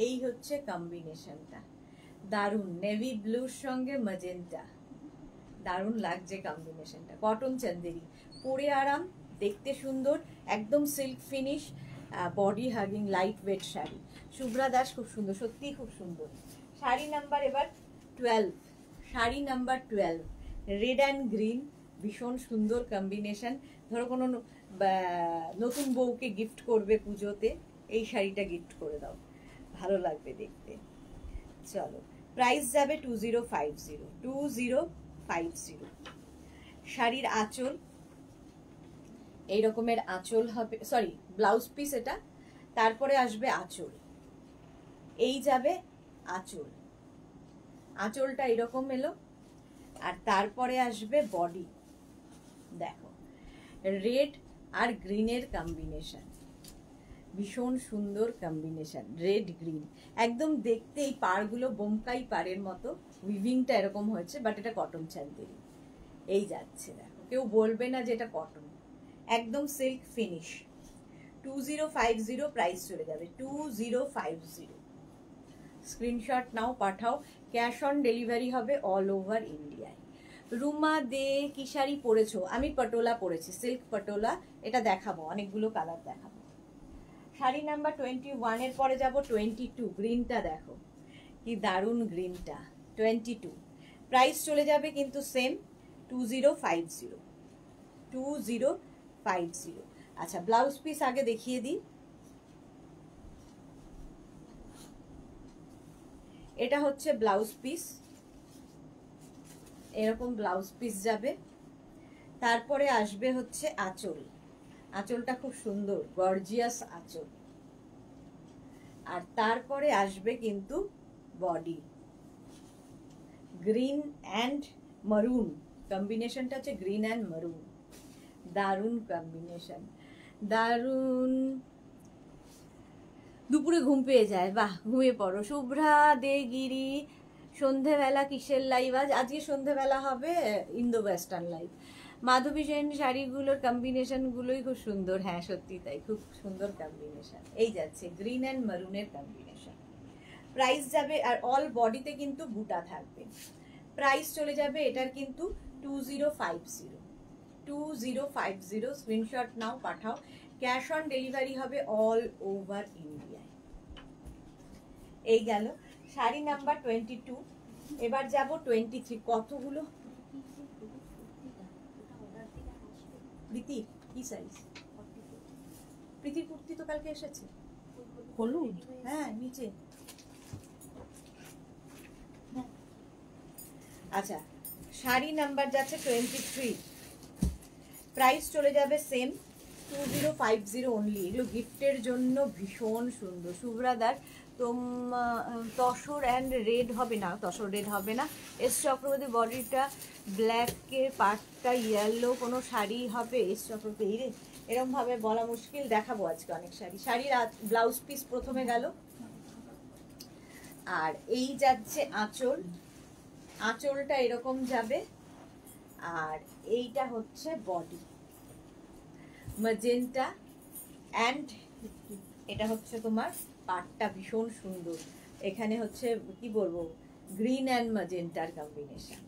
এই হচ্ছে কম্বিনেশনটা, দারুণ। নেভি ব্লুর সঙ্গে ম্যাজেন্টা, দারুণ লাগছে কম্বিনেশনটা। কটন চান্দেরি, পরে আরাম, দেখতে সুন্দর, একদম silk finish, body hugging light weight sari. Shubhra Das, খুব সুন্দর, সত্যিই খুব সুন্দর। শাড়ি নাম্বার এবার 12, sari number 12, red and green, ভীষণ সুন্দর কম্বিনেশন। ধরো কোনো নতুন বউকে গিফট করবে পুজোতে, এই শাড়িটা গিফট করে দাও, ভালো লাগবে দেখতে। চলো, প্রাইস যাবে 2050, 2050। শাড়ির আঁচল, এই রকমের আঁচল হবে, সরি ব্লাউজ পিস এটা, তারপরে আসবে আঁচল, এই যাবে আঁচল, আঁচলটা এরকম এলো। আর তারপরে আসবে বডি, দেখো রেড আর গ্রিনের কম্বিনেশন, ভীষণ সুন্দর কম্বিনেশন, রেড গ্রিন, একদম দেখতে এই পাড়গুলো বোমকাই পাড়ের মতো, উইভিংটা এরকম হয়েছে, বাট এটা কটন চান্দেরি। এই যাচ্ছে দেখো, কেউ বলবে না যে এটা কটন, একদম সিল্ক ফিনিশ। 2050 প্রাইস চলে যাবে, 2050। স্ক্রিনশট নাও, পাঠাও। ক্যাশ অন ডেলিভারি হবে অল ওভার ইন্ডিয়ায়। রুমা দে, কি শাড়ি পরেছো? আমি পটোলা পরেছি, সিল্ক পটোলা, এটা দেখাবো, অনেকগুলো কালার দেখাবো। শাড়ি নাম্বার 21 এর পরে যাব 22, গ্রিনটা দেখো কি দারুণ গ্রিনটা, 22। প্রাইস চলে যাবে কিন্তু সেম, 2050, 2050। আচ্ছা, ব্লাউজ পিস আগে দেখিয়ে দিই। এটা হচ্ছে ব্লাউজ পিস, এরকম ব্লাউজ পিস যাবে। তারপরে আসবে হচ্ছে আঁচল, আঁচলটা খুব সুন্দর, গর্জিয়াস আঁচল। আর তারপরে আসবে কিন্তু বডি, গ্রিন অ্যান্ড মারুন, কম্বিনেশনটা হচ্ছে গ্রিন অ্যান্ড মারুন, দারুণ কম্বিনেশন, দারুণ। দুপুরে ঘুম পেয়ে যায়, বাহ, ঘুমিয়ে পড়ো। শুভ্রা দে গিরি, সন্ধেবেলা কিসের লাইভ? আজকে সন্ধেবেলা হবে ইন্দো ওয়েস্টার্ন লাইভ। মাধবী সেন, শাড়িগুলোর কম্বিনেশনগুলোই খুব সুন্দর, হ্যাঁ সত্যি তাই, খুব সুন্দর কম্বিনেশন। এই যাচ্ছে গ্রিন অ্যান্ড মারুনের কম্বিনেশন। প্রাইস যাবে, আর অল বডিতে কিন্তু বুটা থাকবে। প্রাইস চলে যাবে এটার কিন্তু 2050, 2050। স্ক্রিনশট নাও, পাঠাও। ক্যাশ অন ডেলিভারি হবে অল ওভার ইন্ডিয়ায়। এই গেল শাড়ি নাম্বার 22। এবার যাব 23। কতগুলো প্রীতি, কি সাইজ? প্রীতির কুর্তি তো কালকে এসেছে, হলুদ, হ্যাঁ নিচে। আচ্ছা, শাড়ি নাম্বার যাচ্ছে 23, প্রাইস চলে যাবে সেম, 2050 অনলি। এগুলো গিফটের জন্য ভীষণ সুন্দর। শুভ্রাদার তসর অ্যান্ড রেড হবে না, তসর রেড হবে না। এস চক্রবর্তী, বডিটা ব্ল্যাকের, পাটটা ইয়েলো, কোনো শাড়ি হবে এস চক্রবর্তী? এই রে, এরকম ভাবে বলা মুশকিল, দেখাবো আজকে অনেক শাড়ি। শাড়ির ব্লাউজ পিস প্রথমে গেল, আর এই যাচ্ছে আঁচল, আঁচলটা এরকম যাবে, আর এইটা হচ্ছে বডি, ম্যাজেন্টা অ্যান্ড এটা হচ্ছে তোমার পাটটা, ভীষণ সুন্দর। এখানে হচ্ছে কি বলবো, গ্রিন অ্যান্ড ম্যাজেন্টার কম্বিনেশন,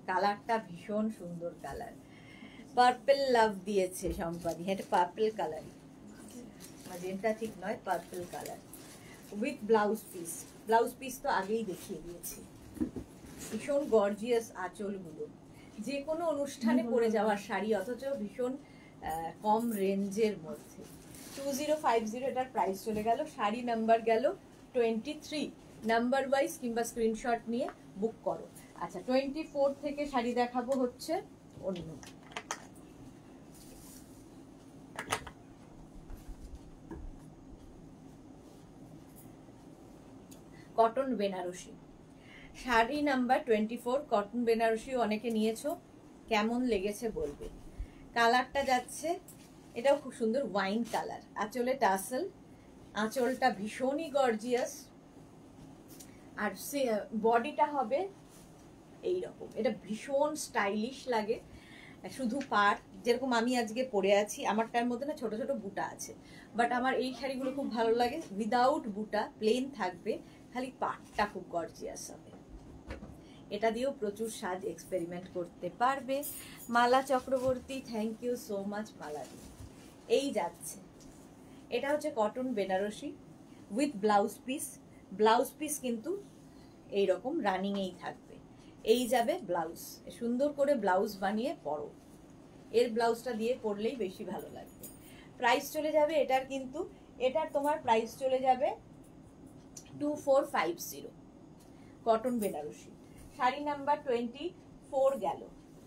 কালারটা ভীষণ সুন্দর কালার। পার্পল লাভ দিয়েছে সম্পাদি, এটা পার্পল কালার, ম্যাজেন্টা ঠিক নয়, purple colour with blouse piece. Blouse piece তো আগেই দেখিয়ে দিয়েছি। ভীষণ গর্জিয়াস আঁচলগুলো, যে কোনো অনুষ্ঠানে পরে যাওয়ার শাড়ি, অথচ ভীষণ কম রেঞ্জের মধ্যে। 2050 এটার প্রাইস চলে গেল। শাড়ি নাম্বার গেল 23, নাম্বার ওয়াইজ কিংবা স্ক্রিনশট নিয়ে বুক করো। আচ্ছা, 24 থেকে শাড়ি দেখাবো হচ্ছে অন্য। Cotton Benarasi, sari number 24, cotton Benarasi অনেকে নিয়েছো, কেমন লেগেছে বলবে। কালারটা যাচ্ছে, এটাও খুব সুন্দর ওয়াইন কালার, আঁচলে টাসেল, আঁচলটা ভীষণই গর্জিয়াস, আর বডিটা হবে এইরকম। এটা ভীষণ স্টাইলিশ লাগে, শুধু পাড়, যেরকম আমি আজকে পরে আছি, আমারটার মধ্যে না ছোট ছোট বুটা আছে, বাট আমার এই শাড়িগুলো খুব ভালো লাগে উইদাউট বুটা, প্লেন থাকবে, খালি পাড়টা খুব গর্জিয়াস হবে। এটা দিয়েও প্রচুর সাজ এক্সপেরিমেন্ট করতে পারবে। Mala Chakraborty, thank you so much Mala di. এই যাচ্ছে, এটা হচ্ছে cotton Banarasi with blouse piece. Blouse piece কিন্তু এইরকম রানিংয়েই থাকবে। এই যাবে ব্লাউজ, সুন্দর করে ব্লাউজ বানিয়ে পরো, এর ব্লাউজটা দিয়ে পরলেই বেশি ভালো লাগবে। প্রাইস চলে যাবে এটার, কিন্তু এটার তোমার প্রাইস চলে যাবে 2450, কটন বেনারসি। শাড়ি নাম্বার 24 গেল,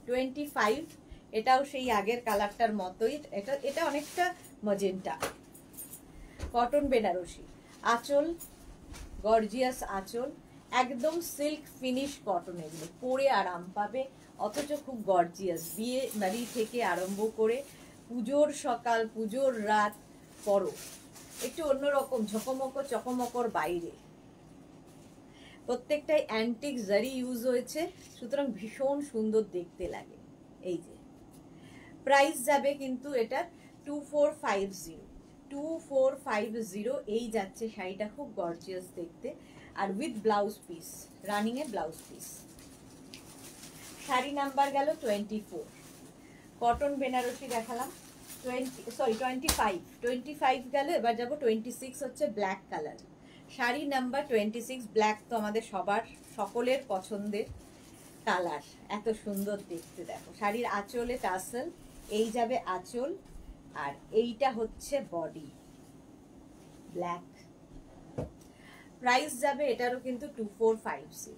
25, এটাও সেই আগের কালারটার মতোই, এটা অনেকটা মজেন্টা, কটন বেনারসি, আঁচল গর্জিয়াস আঁচল, একদম সিল্ক ফিনিশ কটন, এগুলো পরে আরাম পাবে, অথচ খুব গর্জিয়াস। বিয়ে বাড়ি থেকে আরম্ভ করে পুজোর সকাল, পুজোর রাত পরো, একটু অন্যরকম ঝকমকো চকমকর বাইরে। প্রত্যেকটাই অ্যান্টিক জারি ইউজ হয়েছে, সুতরাং ভীষণ সুন্দর দেখতে লাগে। এই যে প্রাইস যাবে কিন্তু এটা 2450, এই যাচ্ছে শাড়িটা, খুব গর্জিয়াস দেখতে, আর উইথ ব্লাউজ পিস, রানিং এ ব্লাউজ পিস। শাড়ি নাম্বার গেল 24, কটন বেনারসি দেখালাম 25 গেল। এবার যাবো 26, হচ্ছে black colour, sari number 26, black তো আমাদের সবার সকলের পছন্দের কালার, এত সুন্দর দেখতে। দেখো শাড়ির আঁচলে টাসেল, এই যাবে আঁচল, আর এইটা হচ্ছে বডি ব্ল্যাক। প্রাইস যাবে এটারও কিন্তু 2450।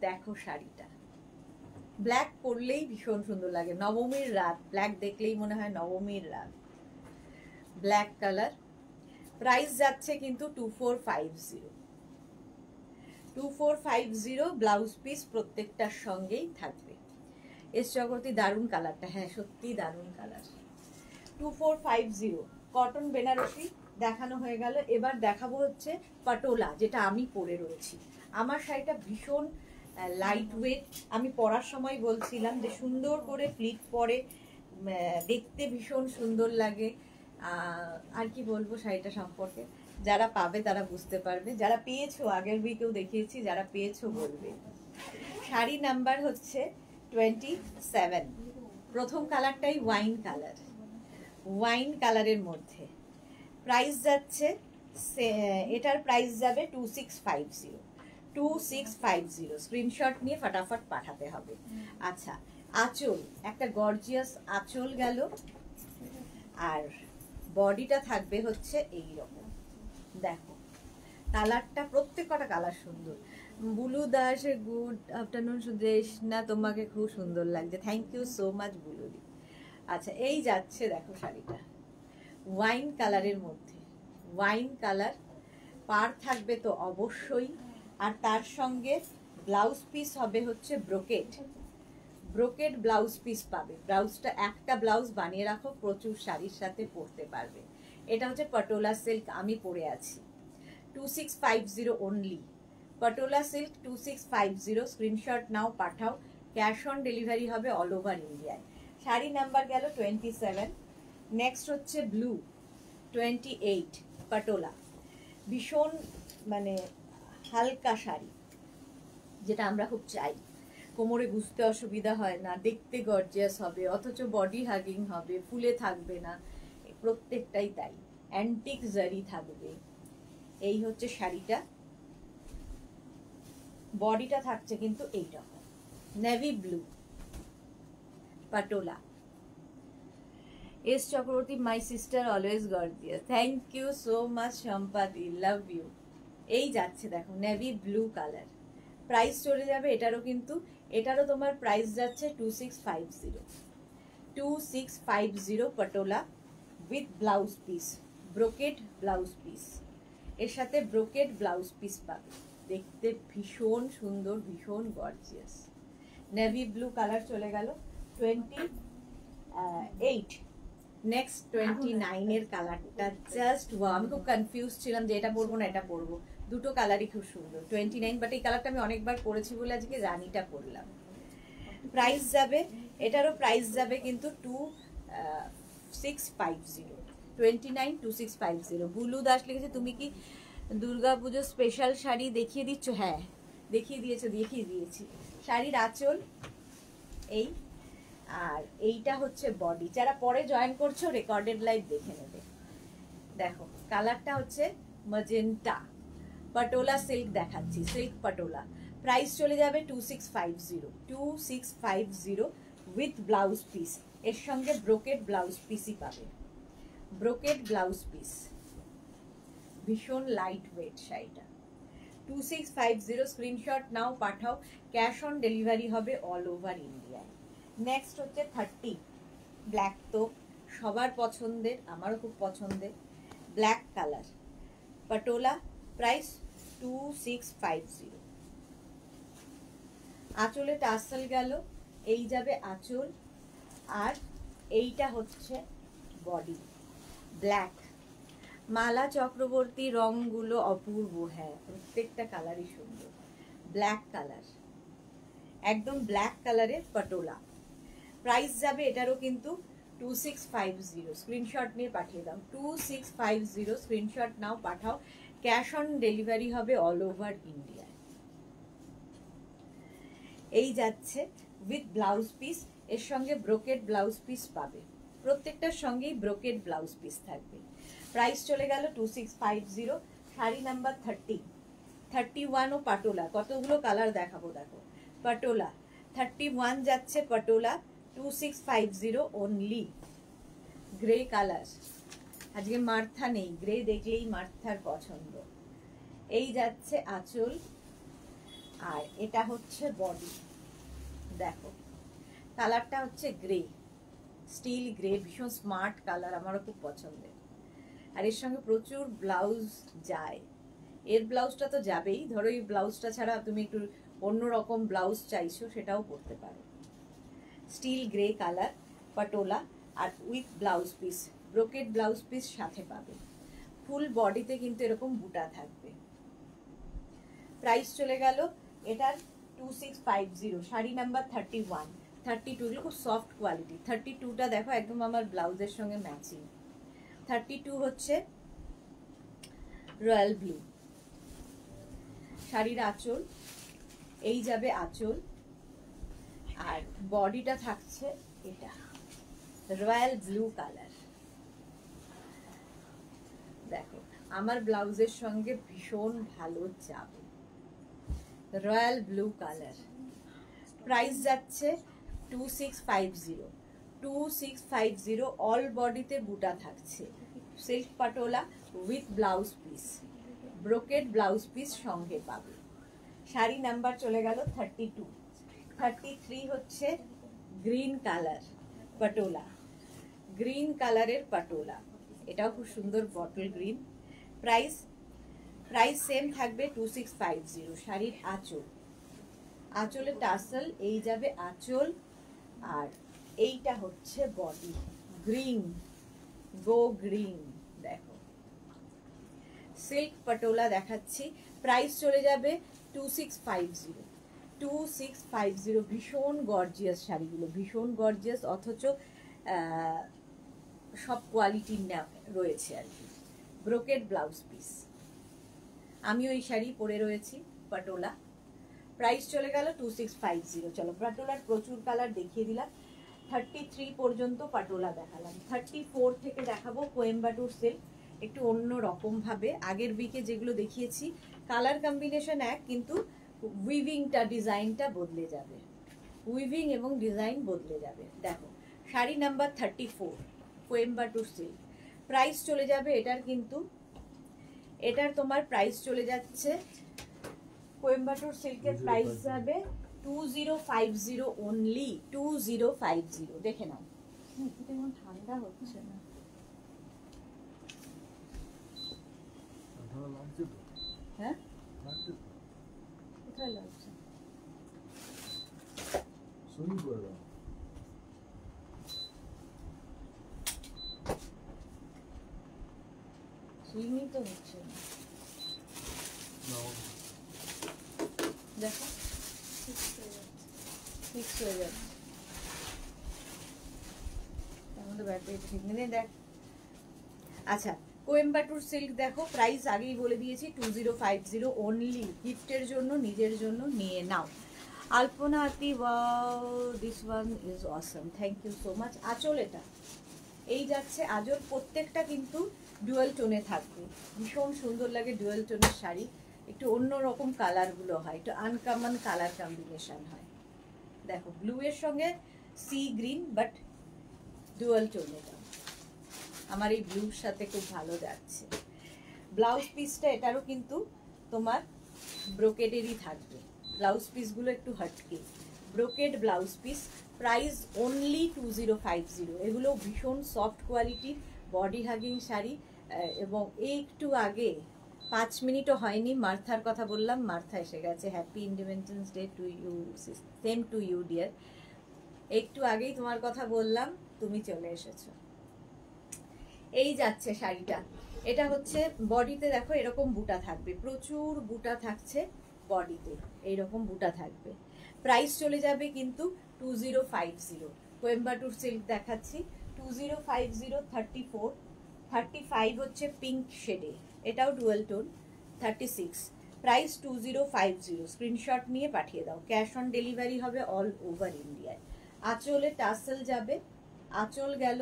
দেখো শাড়িটা, ব্ল্যাক পরলেই ভীষণ সুন্দর লাগে, নবমীর রাত, ব্ল্যাক দেখলেই মনে হয় নবমীর রাত, ব্ল্যাক কালার। প্রাইস যাচ্ছে কিন্তু 2450, ব্লাউজ পিস প্রত্যেকটার সঙ্গেই থাকবে। এস চক্রবর্তী, দারুণ কালারটা, হ্যাঁ সত্যি দারুণ কালার। 2450, কটন বেনারসি দেখানো হয়ে গেল। এবার দেখাবো হচ্ছে পাটোলা, যেটা আমি পরে রয়েছি। আমার শাড়িটা ভীষণ লাইট ওয়েট, আমি পরার সময় বলছিলাম যে সুন্দর করে ফ্লিট পরে দেখতে ভীষণ সুন্দর লাগে। আর কি বলবো শাড়িটা সম্পর্কে, যারা পাবে তারা বুঝতে পারবে, যারা পেয়েছো, আগের উইকেও দেখিয়েছি, যারা পেয়েছো বলবে। শাড়ি নাম্বার হচ্ছে 27, প্রথম কালারটাই ওয়াইন কালার, ওয়াইন কালারের মধ্যে। প্রাইস যাচ্ছে, এটার প্রাইস যাবে 2650, স্ক্রিনশট নিয়ে ফটাফট পাঠাতে হবে। আচ্ছা, আঁচল, একটা গর্জিয়াস আঁচল গেল, আর বডিটা থাকবে হচ্ছে এই রকম। দেখো কালারটা, প্রত্যেকটা কালার সুন্দর। বুলু দাস, গুড আফটারনুন সুদেশ, না তোমাকে খুব সুন্দর লাগছে, থ্যাংক ইউ সো মাচ বুলুদি। আচ্ছা, এই যাচ্ছে দেখো শাড়িটা ওয়াইন কালারের মধ্যে, ওয়াইন কালার, পাড় থাকবে তো অবশ্যই, আর তার সঙ্গে ব্লাউজ পিস হবে হচ্ছে ব্রোকেট, ব্রোকেট ব্লাউজ পিস পাবে। ব্লাউজটা, একটা ব্লাউজ বানিয়ে রাখো, প্রচুর শাড়ির সাথে পরতে পারবে। এটা হচ্ছে পটোলা সিল্ক, আমি পরে আছি, 2650 অনলি, পটোলা সিল্ক 2650, স্ক্রিনশট নাও, পাঠাও, ক্যাশ অন ডেলিভারি হবে অল ওভার ইন্ডিয়ায়। শাড়ি নাম্বার গেল 27। নেক্সট হচ্ছে ব্লু 28, পটোলা, ভীষণ মানে হালকা শাড়ি, যেটা আমরা খুব চাই, কোমরে গুছতে অসুবিধা হয় না, দেখতে গর্জিয়াস হবে, অথচ বডি হাগিং হবে, ফুলে থাকবে না, প্রত্যেকটাই তাই। অ্যান্টিক জারি থাকবে, এই হচ্ছে শাড়িটা, বডিটা থাকছে কিন্তু এইরকম navy blue Patola. S Chakraborty, my sister always gorgeous, thank you so much Sampadi, love you. এই যাচ্ছে দেখো নেভি ব্লু কালার, প্রাইস চলে যাবে এটারও, কিন্তু এটারও তোমার প্রাইস যাচ্ছে 2650, 2650 patola with blouse piece, brocade blouse piece, এর সাথে ব্রোকেড ব্লাউজ পিস পাবে। দেখতে ভীষণ সুন্দর, ভীষণ গর্জিয়াস। নেভি ব্লু কালার চলে গেল 28। নেক্সট 29 এর কালারটা জাস্ট ওয়াও, আমি খুব কনফিউজ ছিলাম যে এটা পরবো না এটা পরবো, দুটো কালারই খুব সুন্দর। 29, বাট এই কালারটা আমি অনেকবার পরেছি বলে আজকে রানিটা পরলাম। প্রাইস যাবে, এটারও প্রাইস যাবে কিন্তু 2650, 29 2650। বুলু দাস লিখেছে, তুমি কি দুর্গাপুজোর স্পেশাল শাড়ি দেখিয়ে দিচ্ছ? হ্যাঁ দেখিয়ে দিয়েছি। শাড়ির আঁচল এই, আর এইটা হচ্ছে বডি। যারা পরে জয়েন করছো রেকর্ডেড লাইভ দেখে নেবে। দেখো কালারটা হচ্ছে ম্যাজেন্টা, পাটোলা সিল্ক দেখাচ্ছি, সিল্ক পাটোলা। প্রাইস চলে যাবে 2650, 2650 উইথ ব্লাউজ পিস, এর সঙ্গে ব্রোকেড ব্লাউজ পিসই পাবে, ব্রোকেড ব্লাউজ পিস। ভীষণ লাইট ওয়েট শাড়িটা। 2650 স্ক্রিনশট নাও, পাঠাও, ক্যাশ অন ডেলিভারি হবে অল ওভার ইন্ডিয়ায়। নেক্সট হচ্ছে 30, ব্ল্যাক তো সবার পছন্দের, আমারও খুব পছন্দের, ব্ল্যাক কালার পাটোলা, প্রাইস 2650। আঁচলে টাসেল গেল, এই যাবে আঁচল, আর এইটা হচ্ছে বডি ব্ল্যাক। মালা চক্রবর্তী, রংগুলো অপূর্ব, হ্যাঁ প্রত্যেকটা কালারই সুন্দর। ব্ল্যাক কালার, একদম ব্ল্যাক কালারের পাটোলা। প্রাইস যাবে এটারও কিন্তু 2650, স্ক্রিনশট নিয়ে পাঠিয়ে দাও, 2650 স্ক্রিনশট নাও, পাঠাও, ক্যাশ অন ডেলিভারি হবে অল ওভার ইন্ডিয়া। এই যাচ্ছে উইথ ব্লাউজ পিস, এর সঙ্গে ব্রোকেড ব্লাউজ পিস পাবে, প্রত্যেকটার সঙ্গেই ব্রোকেড ব্লাউজ পিস থাকবে। প্রাইস চলে গেল 2650। শাড়ি নাম্বার 30, 31 ও পাটোলা, কতগুলো কালার দেখাবো দেখো। পাটোলা 31 যাচ্ছে, পাটোলা 2650 অনলি। গ্রে কালার, আজকে মার্থা নেই, গ্রে দেখলেই মার্থার পছন্দ। এই যাচ্ছে আঁচল, আর এটা হচ্ছে বডি। দেখো কালারটা হচ্ছে গ্রে, স্টিল গ্রে, ভীষণ স্মার্ট কালার, আমারও খুব পছন্দের। আর এর সঙ্গে প্রচুর ব্লাউজ যায়, এর ব্লাউজটা তো যাবেই, ধরো এই ব্লাউজটা ছাড়া তুমি একটু অন্যরকম ব্লাউজ চাইছো সেটাও পরতে পারো। স্টিল গ্রে কালার পাটোলা, আর with blouse piece, brocade blouse piece সাথে পাবে। ফুল বডিতে কিন্তু এরকম বুটা থাকবে। প্রাইস চলে গেল এটার 2650। শাড়ি নাম্বার 31, 32, এগুলো খুব সফট কোয়ালিটি। 32টা দেখো একদম আমার ব্লাউজের সঙ্গে ম্যাচিং। 32 হচ্ছে রয়্যাল ব্লু। শাড়ির আঁচল, এই যাবে আঁচল, আর বডিটা থাকছে এটা রয়্যাল ব্লু কালার। দেখো আমার ব্লাউজের সঙ্গে ভীষণ ভালো যাবে, রয়্যাল ব্লু কালার। প্রাইস যাচ্ছে 2650, 2650। অল বডিতে বুটা থাকছে, silk patola with blouse piece, brocade blouse piece সঙ্গে পাবে। শাড়ি নাম্বার চলে গেল 32, 33 হচ্ছে গ্রিন কালার পাটোলা, গ্রিন কালারের পাটোলা, এটাও খুব সুন্দর বটল গ্রিন। প্রাইস সেম থাকবে 2650। শাড়ির আঁচল, আঁচলে টাসেল, এই যাবে আঁচল, আর এইটা হচ্ছে বডি, গ্রিন, গো গ্রিন। দেখো সিল্ক পাটোলা দেখাচ্ছি, প্রাইস চলে যাবে 2650, 2650। ভীষণ গর্জিয়াস শাড়িগুলো, ভীষণ গর্জিয়াস, অথচ সব কোয়ালিটির রয়েছে আর কি। ব্রোকেড ব্লাউজ পিস, আমিও এই শাড়ি পরে রয়েছি পাটোলা। প্রাইস চলে গেল 2650। চলো পাটোলার প্রচুর কালার দেখিয়ে দিলাম, 33 পর্যন্ত পাটোলা দেখালাম। 34 থেকে দেখাবো কোয়েম্বাটুর সিল্ক, একটু অন্য রকম ভাবে। আগের উইকে যেগুলো দেখিয়েছি কালার কম্বিনেশন এক, কিন্তু উইভিংটা ডিজাইনটা বদলে যাবে, উইভিং এবং ডিজাইন বদলে যাবে। দেখো sari number 34 Coimbatore silk. Price চলে যাবে এটার, কিন্তু এটার তোমার প্রাইস চলে যাচ্ছে, কোয়েম্বাটুর সিল্কের প্রাইস যাবে 2050 অনলি, 2050। দেখে নাও, তেমন ঠান্ডা হচ্ছে না, হ্যাঁ কোথায় লাগছে? সুইমিং তো হচ্ছে না, দেখো ফিক্স হয়ে যাচ্ছে, আমাদের ব্যাটারি ঠিক নেই দেখ। আচ্ছা কোয়েম্বাটুর সিল্ক দেখো, প্রাইস আগেই বলে দিয়েছি 2050 অনলি, গিফটের জন্য নিজের জন্য নিয়ে নাও। Alpana Aati, wow this one is awesome, thank you so much. আঁচল এটা এই যাচ্ছে, আঁচল প্রত্যেকটা কিন্তু ডুয়াল টোনে থাকবে, ভীষণ সুন্দর লাগে ডুয়াল টোনের শাড়ি, একটু অন্যরকম কালারগুলো হয়, একটু আনকমন কালার কম্বিনেশন হয়। দেখো ব্লু এর সঙ্গে sea green, but dual tone, এটা আমার এই ব্লুর সাথে খুব ভালো যাচ্ছে। ব্লাউজ পিসটা এটারও কিন্তু তোমার ব্রোকেডেরই থাকবে, ব্লাউজ পিসগুলো একটু হটকে, brocade blouse piece, price only 2050। এগুলো ভীষণ সফট কোয়ালিটির বডি হাগিং শাড়ি। এবং একটু আগে 5 মিনিটও হয়নি মার্থার কথা বললাম, মার্থা এসে গেছে, happy independence day to you, same to you dear. একটু আগেই তোমার কথা বললাম, তুমি চলে এসেছো। এই যাচ্ছে শাড়িটা, এটা হচ্ছে বডিতে দেখো এরকম বুটা থাকবে, প্রচুর বুটা থাকছে বডিতে, এইরকম বুটা থাকবে। প্রাইস চলে যাবে কিন্তু 2050। কোয়েম্বাটুর সিল্ক দেখাচ্ছি 2050, 34, 35 হচ্ছে পিঙ্ক শেডে, এটাও ডুয়াল টোন, 36, প্রাইস 2050। স্ক্রিনশট নিয়ে পাঠিয়ে দাও, ক্যাশ অন ডেলিভারি হবে অল ওভার ইন্ডিয়ায়। আঁচলে টাসেল যাবে, আঁচল গেল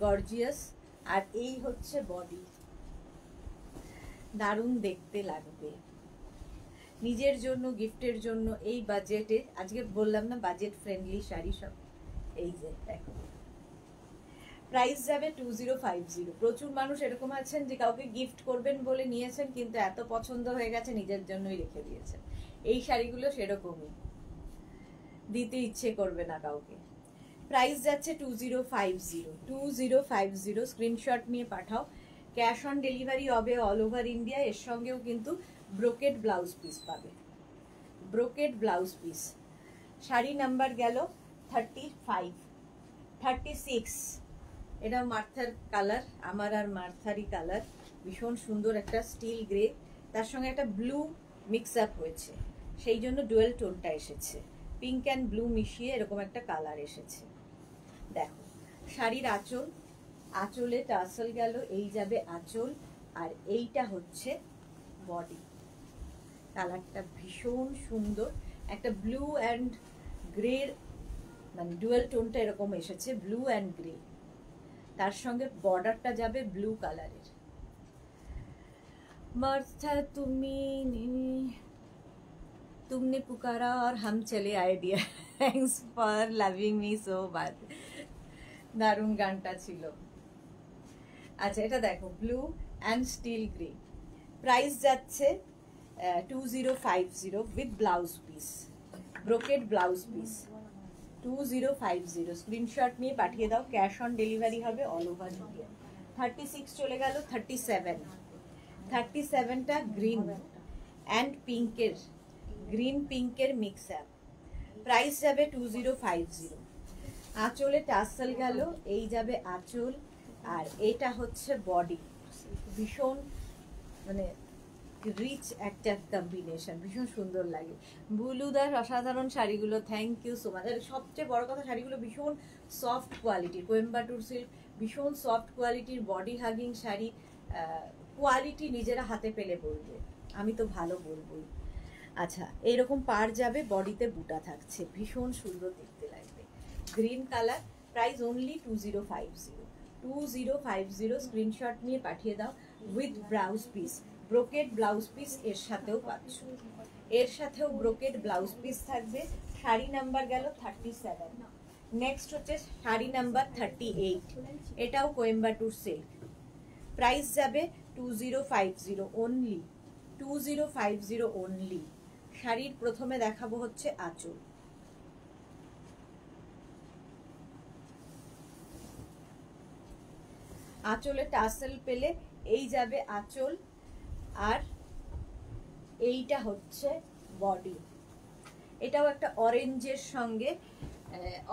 গর্জিয়াস, আর এই হচ্ছে বডি, দারুণ দেখতে লাগবে নিজের জন্য, গিফটের জন্য। এই বাজেটে, আজকে বললাম না বাজেট ফ্রেন্ডলি শাড়ি সব, এই যে দেখো প্রাইস যাবে 2050। প্রচুর মানুষ এরকম আছেন যে কাউকে গিফট করবেন বলে নিয়েছেন, কিন্তু এত পছন্দ হয়ে গেছে নিজের জন্যই রেখে দিয়েছেন। এই শাড়িগুলো সেরকমই, দিতে ইচ্ছে করবে না কাউকে। প্রাইস যাচ্ছে 2050, 2050। স্ক্রিনশট নিয়ে পাঠাও, ক্যাশ অন ডেলিভারি হবে অল ওভার ইন্ডিয়া। এর সঙ্গেও কিন্তু ব্রোকেড ব্লাউজ পিস পাবে, brocade blouse piece. Sari number গেল 35, 36, এটা মার্থার কালার, আমার আর মার্থারই কালার, ভীষণ সুন্দর একটা স্টিল গ্রে, তার সঙ্গে একটা ব্লু মিক্স আপ হয়েছে, সেই জন্য ডুয়েল টোনটা এসেছে, পিঙ্ক অ্যান্ড ব্লু মিশিয়ে এরকম একটা কালার এসেছে। দেখো শাড়ির আঁচল, আঁচলে টাসেল গেল, এই যাবে আঁচল, আর এইটা হচ্ছে বডি। কালারটা ভীষণ সুন্দর, একটা ব্লু অ্যান্ড গ্রের মানে ডুয়েল টোনটা এরকম এসেছে, ব্লু অ্যান্ড গ্রে, তার সঙ্গে বর্ডারটা যাবে ব্লু কালারের। মার্থা तुमने पुकारा और हम चले आए dear, thanks for loving me so much. দারুণ গানটা ছিল। আচ্ছা এটা দেখো blue and steel grey, price যাচ্ছে 2050 with blouse piece, brocade blouse piece, 2050। Screenshot নিয়ে পাঠিয়ে দাও, ক্যাশ অন ডেলিভারি হবে অল ওভার ইন্ডিয়া। 36 চলে গেল, 37, 37টা গ্রিন অ্যান্ড পিঙ্কের, গ্রিন পিঙ্কের মিক্স আপ, প্রাইস যাবে 2050। আঁচলে টাসেল গেল, এই যাবে আঁচল, আর এটা হচ্ছে বডি, ভীষণ মানে রিচ একটা কম্বিনেশন, ভীষণ সুন্দর লাগে। বুলুদার অসাধারণ শাড়িগুলো, থ্যাংক ইউ সো মাচ। আর সবচেয়ে বড় কথা শাড়িগুলো ভীষণ সফট কোয়ালিটির, কোয়েম্বাটুর সিল্ক ভীষণ সফট কোয়ালিটির বডি হাগিং শাড়ি, কোয়ালিটি নিজেরা হাতে পেলে বলবে, আমি তো ভালো বলবোই। আচ্ছা এইরকম পার যাবে, বডিতে বুটা থাকছে, ভীষণ সুন্দর দেখতে লাগবে, green colour, price only 2050, 2050। Screenshot নিয়ে পাঠিয়ে দাও। With blouse piece, brocade blouse piece এর সাথেও পাচ্ছ, এর সাথেও ব্রোকেড ব্লাউজ পিস থাকবে। শাড়ি নাম্বার গেল 37। নেক্সট হচ্ছে শাড়ি নাম্বার 38, এটাও কোয়েম্বাটুর সিল্ক, প্রাইস যাবে 2050 অনলি, 2050 অনলি। শাড়ির প্রথমে দেখাবো হচ্ছে আঁচল, আঁচলে টাসেল পেলে এই যাবে আঁচল, আর এইটা হচ্ছে বডি। এটাও একটা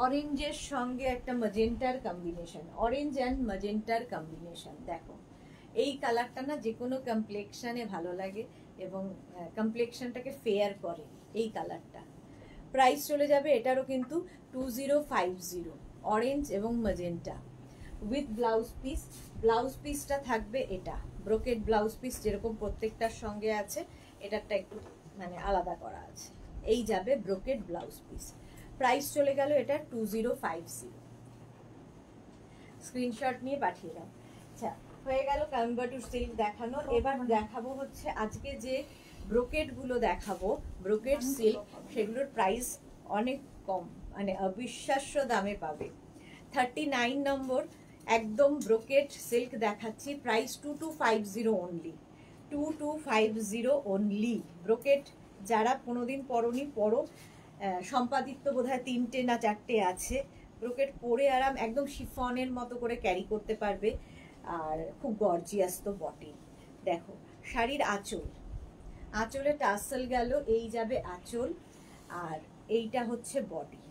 অরেঞ্জের সঙ্গে একটা ম্যাজেন্টার কম্বিনেশন, অরেঞ্জ অ্যান্ড ম্যাজেন্টার কম্বিনেশন। দেখো এই কালারটা না যে কোনো কমপ্লেক্সনে ভালো লাগে এবং কমপ্লেক্সনটাকে ফেয়ার করে এই কালারটা। প্রাইস চলে যাবে এটারও কিন্তু 2050, অরেঞ্জ এবং magenta with blouse piece. Blouse পিসটা থাকবে এটা ব্রোকেড ব্লাউজ পিস, যেরকম প্রত্যেকটার সঙ্গে আছে, এটারটা একটু মানে আলাদা করা আছে। এই যাবে ব্রোকেড ব্লাউজ পিস, প্রাইস চলে গেল এটা 2050। স্ক্রিনশট নিয়ে পাঠিয়ে দাও। আচ্ছা, হয়ে গেল কোয়েম্বাটুর সিল্ক দেখানো। এবার দেখাবো হচ্ছে আজকে যে ব্রোকেড গুলো দেখাবো, ব্রোকেড সিল্ক, সেগুলোর প্রাইস অনেক কম, মানে অবিশ্বাস্য দামে পাবে। 39 নম্বর একদম ব্রোকেড সিল্ক দেখাচ্ছি, প্রাইস 2250 অনলি, 2250 অনলি। ব্রোকেড যারা কোনোদিন পরনি পরো, সম্পাদিত্য বোধহয় 3টে না 4টে আছে। ব্রোকেড পরে আরাম, একদম শিফনের মতো করে ক্যারি করতে পারবে, আর খুব গর্জিয়াস তো বটে। দেখো শাড়ির আঁচল, আঁচলে টাসেল গেল, এই যাবে আঁচল, আর এইটা হচ্ছে বডি,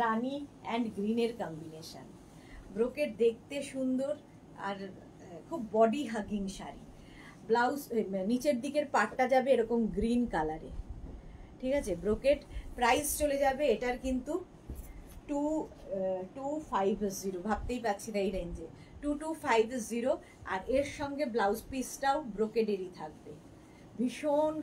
রানী অ্যান্ড গ্রিনের কম্বিনেশন। ব্রোকেড দেখতে সুন্দর আর খুব বডি হাগিং শাড়ি। ব্লাউজ নিচের দিকের পাটটা যাবে এরকম গ্রিন কালারে, ঠিক আছে। ব্রোকেড প্রাইস চলে যাবে এটার কিন্তু 2250, ভাবতেই পারছি না এই রেঞ্জে, 2250। আর এর সঙ্গে ব্লাউজ পিসটাও ব্রোকেডেরই থাকবে, ভীষণ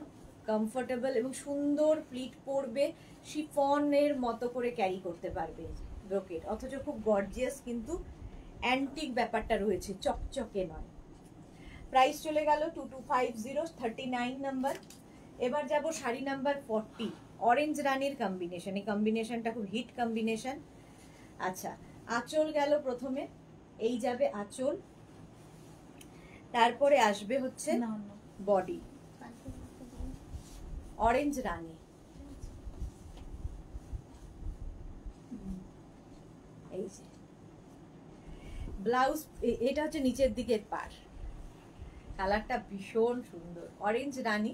কমফোর্টেবল এবং সুন্দর প্লিট পরবে, শিফনের মতো করে ক্যারি করতে পারবে ব্রোকেড, অথচ খুব গর্জিয়াস, কিন্তু অ্যান্টিক ব্যাপারটা রয়েছে, চকচকে নয়। প্রাইস চলে গেল 2250, 39 নাম্বার। এবার যাব শাড়ি নাম্বার 40, অরেঞ্জ রানীর কম্বিনেশন। এই কম্বিনেশনটা খুব হিট কম্বিনেশন। আচ্ছা, আঁচল গেল প্রথমে, এই যাবে আঁচল, তারপরে আসবে হচ্ছে বডি, অরেঞ্জ রানী, এই যে ব্লাউজ, এটা হচ্ছে নিচের দিকের পার, কালারটা ভীষণ সুন্দর, অরেঞ্জ রানী,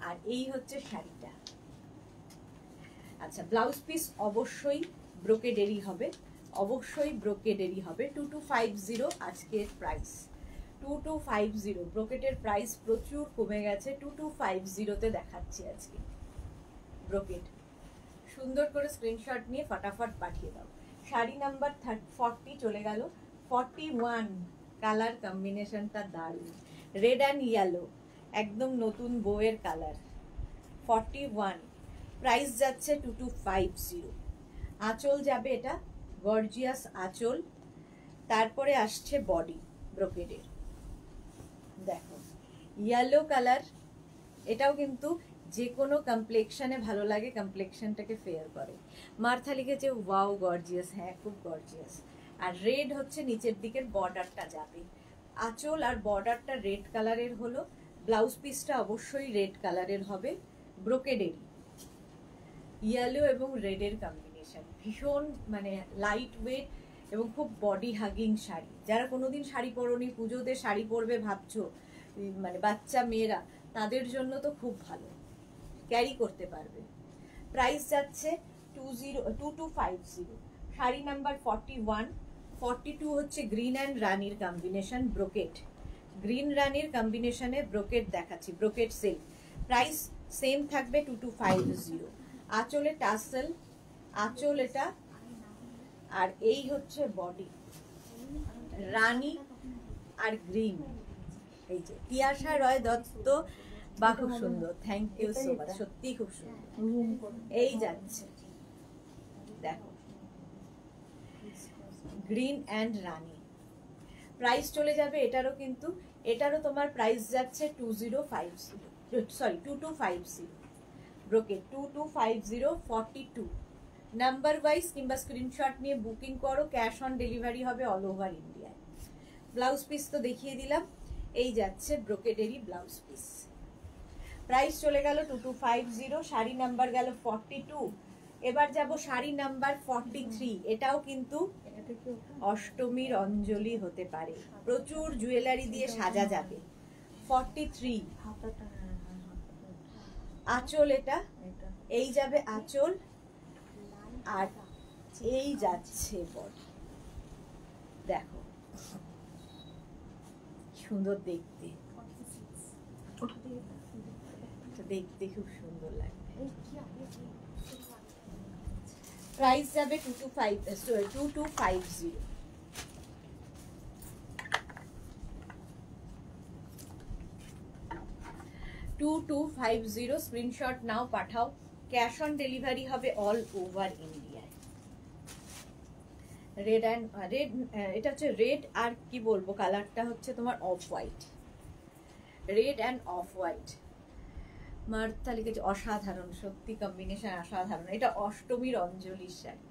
আর এই হচ্ছে শাড়িটা। আচ্ছা, ব্লাউজ পিস অবশ্যই ব্রোকেডেরই হবে, অবশ্যই ব্রোকেডেরই হবে। 2250 আজকের প্রাইস, 2250। ব্রোকেটের প্রাইস প্রচুর কমে গেছে, 2250-তে দেখাচ্ছি আজকে ব্রোকেট। সুন্দর করে স্ক্রিনশট নিয়ে ফটাফট পাঠিয়ে দাও। শাড়ি নাম্বার 40 চলে গেল, 41 কালার কম্বিনেশনটা দারুণ, রেড অ্যান্ড ইয়েলো, একদম নতুন বউয়ের কালার। 41 প্রাইস যাচ্ছে 2250। আঁচল যাবে এটা গর্জিয়াস আঁচল, তারপরে আসছে বডি ব্রোকেডের, দেখো ইয়েলো কালার, এটাও কিন্তু যে কোনো কমপ্লেক্সনে ভালো লাগে, কমপ্লেক্সনটাকে ফেয়ার করে। মার্থা লিখেছে ওয়াও গর্জিয়াস, হ্যাঁ খুব গর্জিয়াস। আর রেড হচ্ছে নিচের দিকের বর্ডারটা যাবে, আঁচল আর বর্ডারটা রেড কালারের হলো, ব্লাউজ পিসটা অবশ্যই রেড কালারের হবে, ব্রোকেডেরই, ইয়েলো এবং রেডের কম্বিনেশন, ভীষণ মানে লাইট ওয়েট এবং খুব বডি হাগিং শাড়ি। যারা কোনোদিন শাড়ি পরনি, পুজোতে শাড়ি পরবে ভাবছো, মানে বাচ্চা মেয়েরা, তাদের জন্য তো খুব ভালো, ক্যারি করতে পারবে। প্রাইস যাচ্ছে 2250। শাড়ি নাম্বার 41, 42 হচ্ছে গ্রিন অ্যান্ড রানীর কম্বিনেশন, ব্রোকেট, গ্রিন রানীর কম্বিনেশনে ব্রোকেট দেখাচ্ছি, ব্রোকেট সিল্ক, প্রাইস সেম থাকবে 2250। আঁচলে টাসেল, আঁচল এটা, আর এই হচ্ছে বডি, রানী আর গ্রিন। এই যে তিয়াশা রয় দত্ত, বা খুব সুন্দর, থ্যাংক ইউ সো মাচ, সত্যি খুব সুন্দর। এই যাচ্ছে দেখো গ্রিন অ্যান্ড রানী, প্রাইস চলে যাবে এটারও কিন্তু এটারও তোমার প্রাইস যাচ্ছে 2050, সরি 2250, ব্রোকেট 2250, 42 নাম্বার ওয়াইজ কিংবা স্ক্রিনশট নিয়ে বুকিং করো, ক্যাশ অন ডেলিভারি হবে অল ওভার ইন্ডিয়ায়। ব্লাউজ পিস তো দেখিয়ে দিলাম, এই যাচ্ছে ব্রোকেডেরই ব্লাউজ পিস। প্রাইস চলে গেল 2250, শাড়ি নাম্বার গেল 42। এবার যাব শাড়ি নাম্বার 43, এটাও কিন্তু অষ্টমীর অঞ্জলি হতে পারে, প্রচুর জুয়েলারি দিয়ে সাজা যাবে। 43 আঁচল, এটা এই যাবে আঁচল, আর এই যাচ্ছে বডি। দেখো সুন্দর দেখতে, দেখতে খুব সুন্দর লাগবে। প্রাইস যাবে 2250। 2250 স্ক্রিনশট নাও, পাঠাও, ক্যাশ অন ডেলিভারি হবে অল ওভার ইন্ডিয়ায়। রেড অ্যান্ড রেড, এটা হচ্ছে রেড আর কি বলবো, কালারটা হচ্ছে তোমার off white, red and off white. Martha লিখেছে অসাধারণ, সত্যি কম্বিনেশন অসাধারণ। এটা অষ্টমীর অঞ্জলির শাড়ি,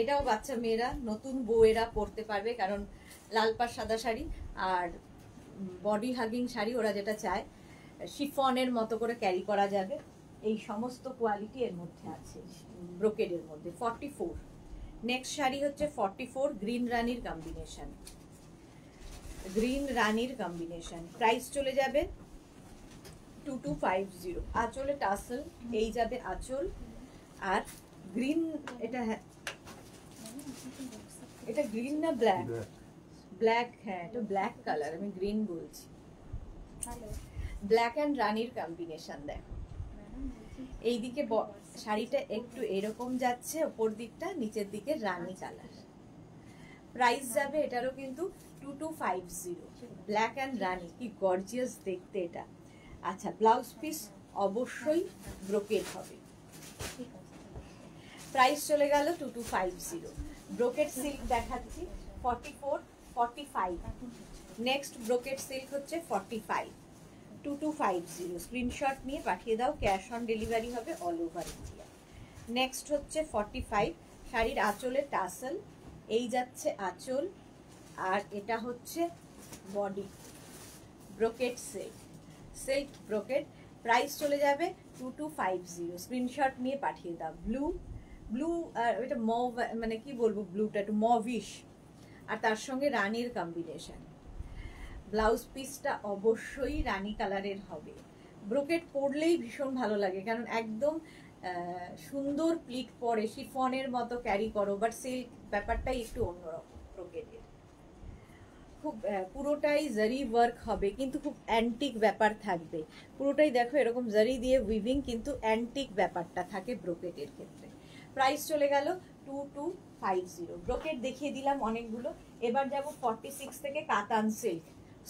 এটাও বাচ্চা মেয়েরা নতুন বউয়েরা পরতে পারবে, কারণ লাল পাড় সাদা শাড়ি আর বডি হাগিং শাড়ি ওরা যেটা চায়, শিফনের মতো করে ক্যারি করা যাবে, এই সমস্ত কোয়ালিটি এর মধ্যে আছে ব্রোকেডের মধ্যে। 44 নেক্সট শাড়ি হচ্ছে 44, গ্রিন রানির কম্বিনেশন, গ্রিন রানির কম্বিনেশন। প্রাইস চলে যাবে 2250। আঁচলে টাসেল, এই যাবে আঁচল, আর গ্রিন, এটা এটা গ্রিন না ব্ল্যাক? ব্ল্যাক, হ্যাঁ এটা ব্ল্যাক কালার, আমি গ্রিন বলছি। ব্ল্যাক অ্যান্ড রানির কম্বিনেশন দেখো, এইদিকে শাড়িটা একটু এরকম যাচ্ছে, ওপর দিকটা নিচের দিকে রানি কালার। প্রাইস যাবে এটারও কিন্তু 2250, ব্ল্যাক অ্যান্ড রানি, কি গর্জিয়াস দেখতে এটা। আচ্ছা, ব্লাউজ পিস অবশ্যই ব্রোকেড হবে। প্রাইস চলে গেল 2250। ব্রোকেড সিল্ক দেখাচ্ছি 44, 45। নেক্সট ব্রোকেড সিল্ক হচ্ছে 45, 2250। স্ক্রিনশট নিয়ে পাঠিয়ে দাও, ক্যাশ অন ডেলিভারি হবে অল ওভার ইন্ডিয়া। নেক্সট হচ্ছে 45, শাড়ির আঁচলে টাসেল, এই যাচ্ছে আঁচল, আর এটা হচ্ছে body, brocade silk, silk brocade. Price চলে যাবে 2250। স্ক্রিনশট নিয়ে পাঠিয়ে দাও। ব্লু, ব্লু এটা মভ, মানে কি বলবো, ব্লুটা একটু মভিশ, আর তার সঙ্গে রানির কম্বিনেশন। ব্লাউজ পিসটা অবশ্যই রানি কালারের হবে। ব্রোকেড পরলেই ভীষণ ভালো লাগে, কারণ একদম সুন্দর প্লিট পরে, শিফনের মতো ক্যারি করো, বাট সিল্ক ব্যাপারটাই একটু অন্যরকম ব্রোকেডের। খুব পুরোটাই জারি ওয়ার্ক হবে, কিন্তু খুব অ্যান্টিক ব্যাপার থাকবে পুরোটাই। দেখো এরকম জারি দিয়ে উইভিং, কিন্তু অ্যান্টিক ব্যাপারটা থাকে ব্রোকেডের ক্ষেত্রে। প্রাইস চলে গেল 2250। ব্রোকেড দেখিয়ে দিলাম অনেকগুলো। এবার যাব 46 থেকে কাতান সিল্ক,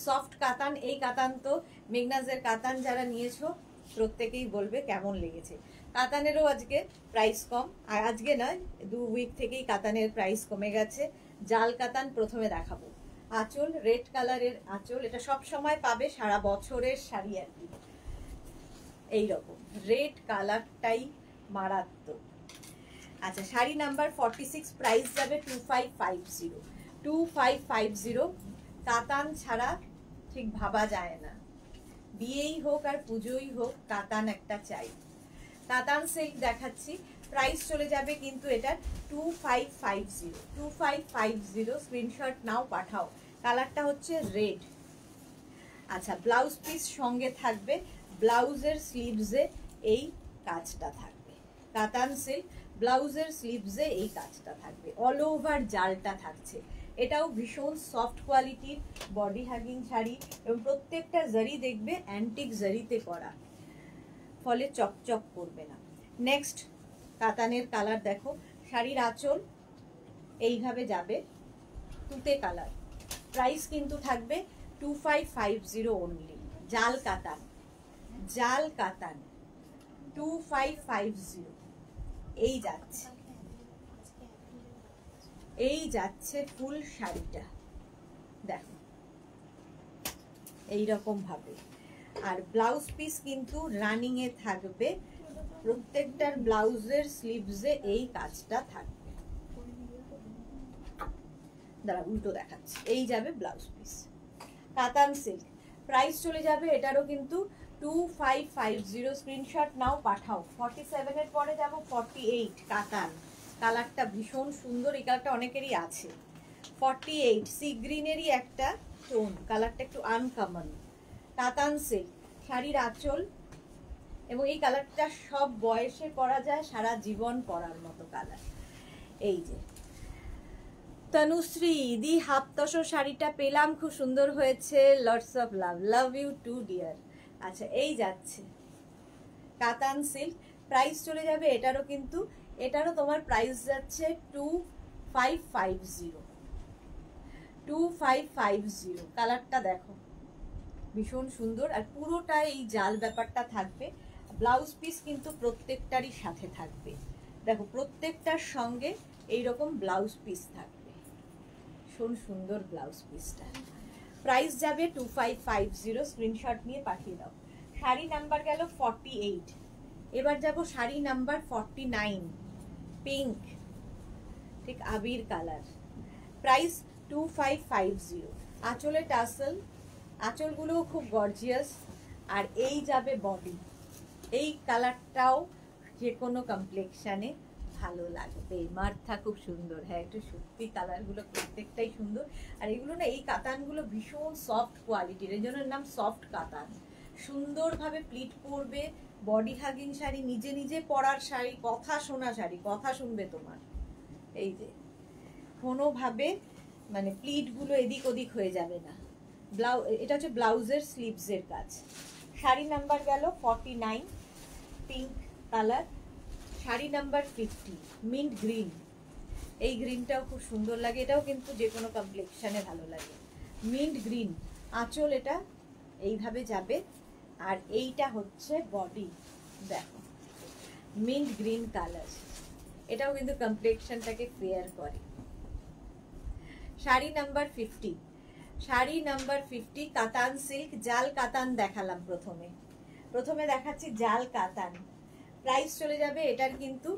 সফট কাতান। এই কাতান তো মেঘনাজের কাতান যারা নিয়েছো প্রত্যেকেই বলবে কেমন লেগেছে। কাতানেরও আজকে প্রাইস কম, আর আজকে নয়, 2 উইক থেকেই কাতানের প্রাইস কমে গেছে। জাল কাতান প্রথমে দেখাবো। আঁচল রেড কালারের আঁচল, এটা সব সময় পাবে, সারা বছরের শাড়ি আর কি। এইরকম রেড কালারটাই মারাত্মক। আচ্ছা, শাড়ি নাম্বার 46, প্রাইস যাবে 2550। 2550। কাতান ছাড়া ঠিক ভাবা যায় না, বিয়েই হোক আর পুজোই হোক কাতান একটা চাই। কাতান সিল্ক দেখাচ্ছি, প্রাইস চলে যাবে কিন্তু এটা 2550। 2550 স্ক্রিনশট নাও, পাঠাও। কালারটা হচ্ছে রেড। আচ্ছা, ব্লাউজ পিস সঙ্গে থাকবে, ব্লাউজের স্লিভসে এই কাজটা থাকবে। কাতান সিল্ক, ব্লাউজের স্লিভসে এই কাজটা থাকবে, অল ওভার জালটা থাকছে। এটাও ভীষণ সফট কোয়ালিটির বডি হাগিং শাড়ি, এবং প্রত্যেকটা জারি দেখবে অ্যান্টিক জারিতে করা, ফলে চকচক করবে না। নেক্সট কাতানের কালার দেখো, শাড়ির আঁচল এইভাবে যাবে তুতে কালার। প্রাইস কিন্তু থাকবে 2550 অনলি। জাল কাতান, জাল কাতান 2550। এই যাচ্ছে, এই যাচ্ছে ফুল শাড়িটা, দেখো এইরকম ভাবে। আর ব্লাউজ পিস কিন্তু রানিং এ থাকবে, প্রত্যেকটার ব্লাউজের স্লিভসে এই কাজটা থাকবে। দাঁড়া উল্টো দেখাচ্ছি, এই যাবে ব্লাউজ পিস। কাতান সিল্ক, প্রাইস চলে যাবে এটারও কিন্তু 2550। স্ক্রিনশট নাও, পাঠাও। 47 এর পরে যাব 48 কাতান। কালারটা ভীষণ সুন্দর, এই কালারটা অনেকেরই আছে। 48 সি গ্রিনেরই একটা টোন, কালারটা একটু আনকমন। কাতান সিল্ক, শাড়ির আঁচল, এবং এই কালারটা সব বয়সে পরা যায়, সারা জীবন পরার মতো কালার। এই যে তনুশ্রী দি হাফ তসর শাড়িটা পেলাম, খুব সুন্দর হয়েছে, lots of love, love you too dear. আচ্ছা এই যাচ্ছে কাতান সিল্ক, প্রাইস চলে যাবে এটারও কিন্তু, এটারও তোমার প্রাইস যাচ্ছে 2550। 2550, কালারটা দেখো ভীষণ সুন্দর, আর পুরোটা এই জাল ব্যাপারটা থাকবে। ব্লাউজ পিস কিন্তু প্রত্যেকটারই সাথে থাকবে, দেখো প্রত্যেকটার সঙ্গে এইরকম ব্লাউজ পিস থাকবে, ভীষণ সুন্দর ব্লাউজ পিসটা। প্রাইস যাবে 2550, স্ক্রিনশট নিয়ে পাঠিয়ে দাও। শাড়ি নাম্বার গেল 48, এবার যাব শাড়ি নাম্বার 49, পিঙ্ক, ঠিক আবির কালার। প্রাইস 2550। আঁচলে টাসেল, আঁচলগুলোও খুব গর্জিয়াস। আর এই যাবে বডি, এই কালারটাও যে কোনো কমপ্লেকশানে ভালো লাগবে। মার্থা খুব সুন্দর, হ্যাঁ একটু সত্যি কালারগুলো প্রত্যেকটাই সুন্দর। আর এগুলো না, এই কাতানগুলো ভীষণ সফট কোয়ালিটির, এই জন্য নাম সফট কাতান। সুন্দরভাবে প্লিট পরবে, বডি হাগিং শাড়ি, নিজে নিজে পরার শাড়ি, কথা শোনা শাড়ি, কথা শুনবে তোমার। এই যে কোনোভাবে মানে প্লিটগুলো এদিক ওদিক হয়ে যাবে না। এটা হচ্ছে ব্লাউজের স্লিভসের কাজ। শাড়ি নাম্বার গেল 49, pink colour. Sari number 50, mint green. এই গ্রিনটাও খুব সুন্দর লাগে, এটাও কিন্তু যে কোনো কমপ্লেকশনে ভালো লাগে। মিন্ট গ্রিন, আঁচল এটা এইভাবে যাবে, আর এইটা হচ্ছে বডি, দেখো মিন্ট গ্রিন কালার, এটাও কিন্তু কমপ্লেকশনটাকে ফেয়ার করে। শাড়ি নাম্বার 50, শাড়ি নাম্বার 50 কাতান সিল্ক, জাল কাতান দেখালাম প্রথমে দেখাচ্ছি জাল কাতান। প্রাইস চলে যাবে এটার কিন্তু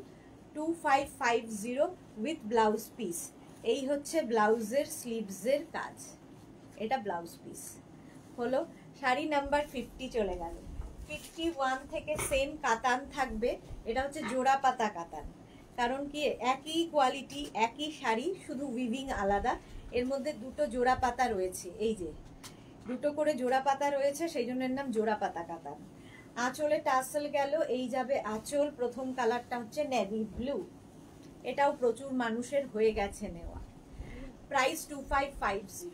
2550 উইথ ব্লাউজ পিস। এই হচ্ছে ব্লাউজের স্লিভসের কাজ, এটা ব্লাউজ পিস হলো। শাড়ি নাম্বার 50 চলে গেল। 51 থেকে সেম কাতান থাকবে, এটা হচ্ছে জোড়া পাতা কাতান। কারণ কি, একই কোয়ালিটি একই শাড়ি, শুধু উইভিং আলাদা। এর মধ্যে দুটো জোড়া পাতা রয়েছে, এই যে দুটো করে জোড়া পাতা রয়েছে, সেই জন্য এর নাম জোড়া পাতা কাতান। আঁচলে টাসেল গেল, এই যাবে আঁচল। প্রথম কালারটা হচ্ছে নেভি ব্লু, এটাও প্রচুর মানুষের হয়ে গেছে নেওয়া। প্রাইস 2550।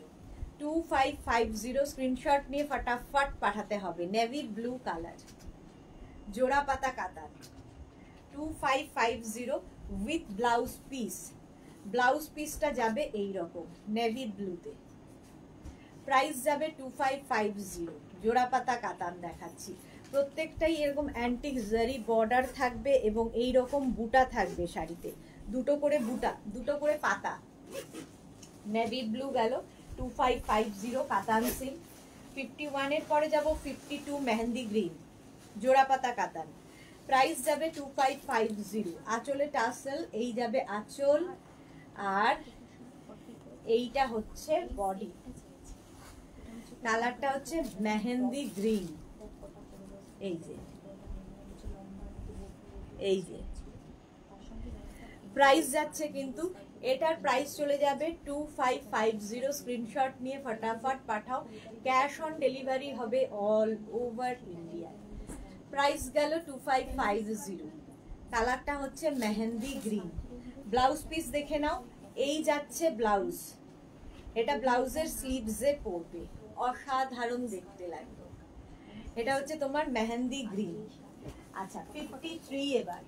2550, স্ক্রিনশট নিয়ে ফটাফট পাঠাতে হবে। নেভি ব্লু কালার, জোড়া পাতা কাতান, 2550 উইথ ব্লাউজ পিস। ব্লাউজ পিসটা যাবে এই রকম নেভি ব্লুতে। প্রাইস যাবে 2550, জোড়া পাতা কাতান দেখাচ্ছি। প্রত্যেকটাই এরকম অ্যান্টিক জারি বর্ডার থাকবে, এবং এই রকম বুটা থাকবে শাড়িতে, দুটো করে বুটা, দুটো করে পাতা। নেভি ব্লু গেল 2550 কাতান সিল্ক। 51 এর পরে যাব 52 মেহেন্দি গ্রিন, জোড়া পাতা কাতান। প্রাইস যাবে 2550। আঁচলে টাসেল, এই যাবে আঁচল, আর এইটা হচ্ছে বডি। কালারটা হচ্ছে মেহেন্দি গ্রিন, এই যে এই যে। প্রাইস যাচ্ছে কিন্তু, এটার প্রাইস চলে যাবে 2550। স্ক্রিনশট নিয়ে ফটাফট পাঠাও, ক্যাশ অন ডেলিভারি হবে অল ওভার ইন্ডিয়া। প্রাইস গেল 2550। কালারটা হচ্ছে মেহেন্দি গ্রিন। ব্লাউজ পিস দেখে নাও, এই যাচ্ছে ব্লাউজ, এটা ব্লাউজের স্লিভসে পড়বে, অসাধারণ দেখতে লাগবে। এটা হচ্ছে তোমার মেহেন্দি গ্রিন। আচ্ছা 53, এবার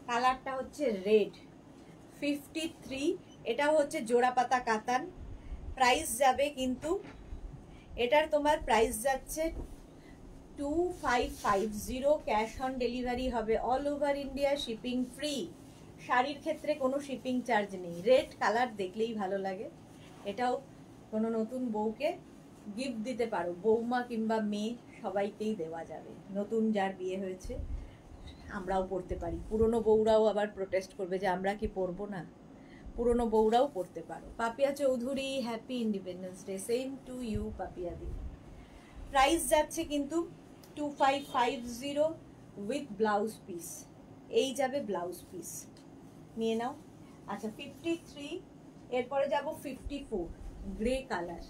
কালারটা হচ্ছে রেড। 53, এটাও হচ্ছে জোড়া পাতা কাতান। প্রাইস যাবে কিন্তু, এটার তোমার প্রাইস যাচ্ছে 2550, ক্যাশ অন ডেলিভারি হবে all over India, shipping free. শাড়ির ক্ষেত্রে কোনো শিপিং চার্জ নেই। রেড কালার দেখলেই ভালো লাগে, এটাও কোনো নতুন বউকে গিফট দিতে পারো, বৌমা কিংবা মেয়ে সবাইকেই দেওয়া যাবে। নতুন যার বিয়ে হয়েছে আমরাও পড়তে পারি, পুরনো বউরাও আবার প্রোটেস্ট করবে যে আমরা কি পরবো না, পুরনো বউরাও পড়তে পারো। Papiya Chowdhury, happy independence day. Same to you Papiya দি। প্রাইস যাচ্ছে কিন্তু 2550 উইথ ব্লাউজ পিস। এই যাবে ব্লাউজ পিস, নিয়ে নাও। আচ্ছা 53, এরপরে যাব 54, গ্রে কালার।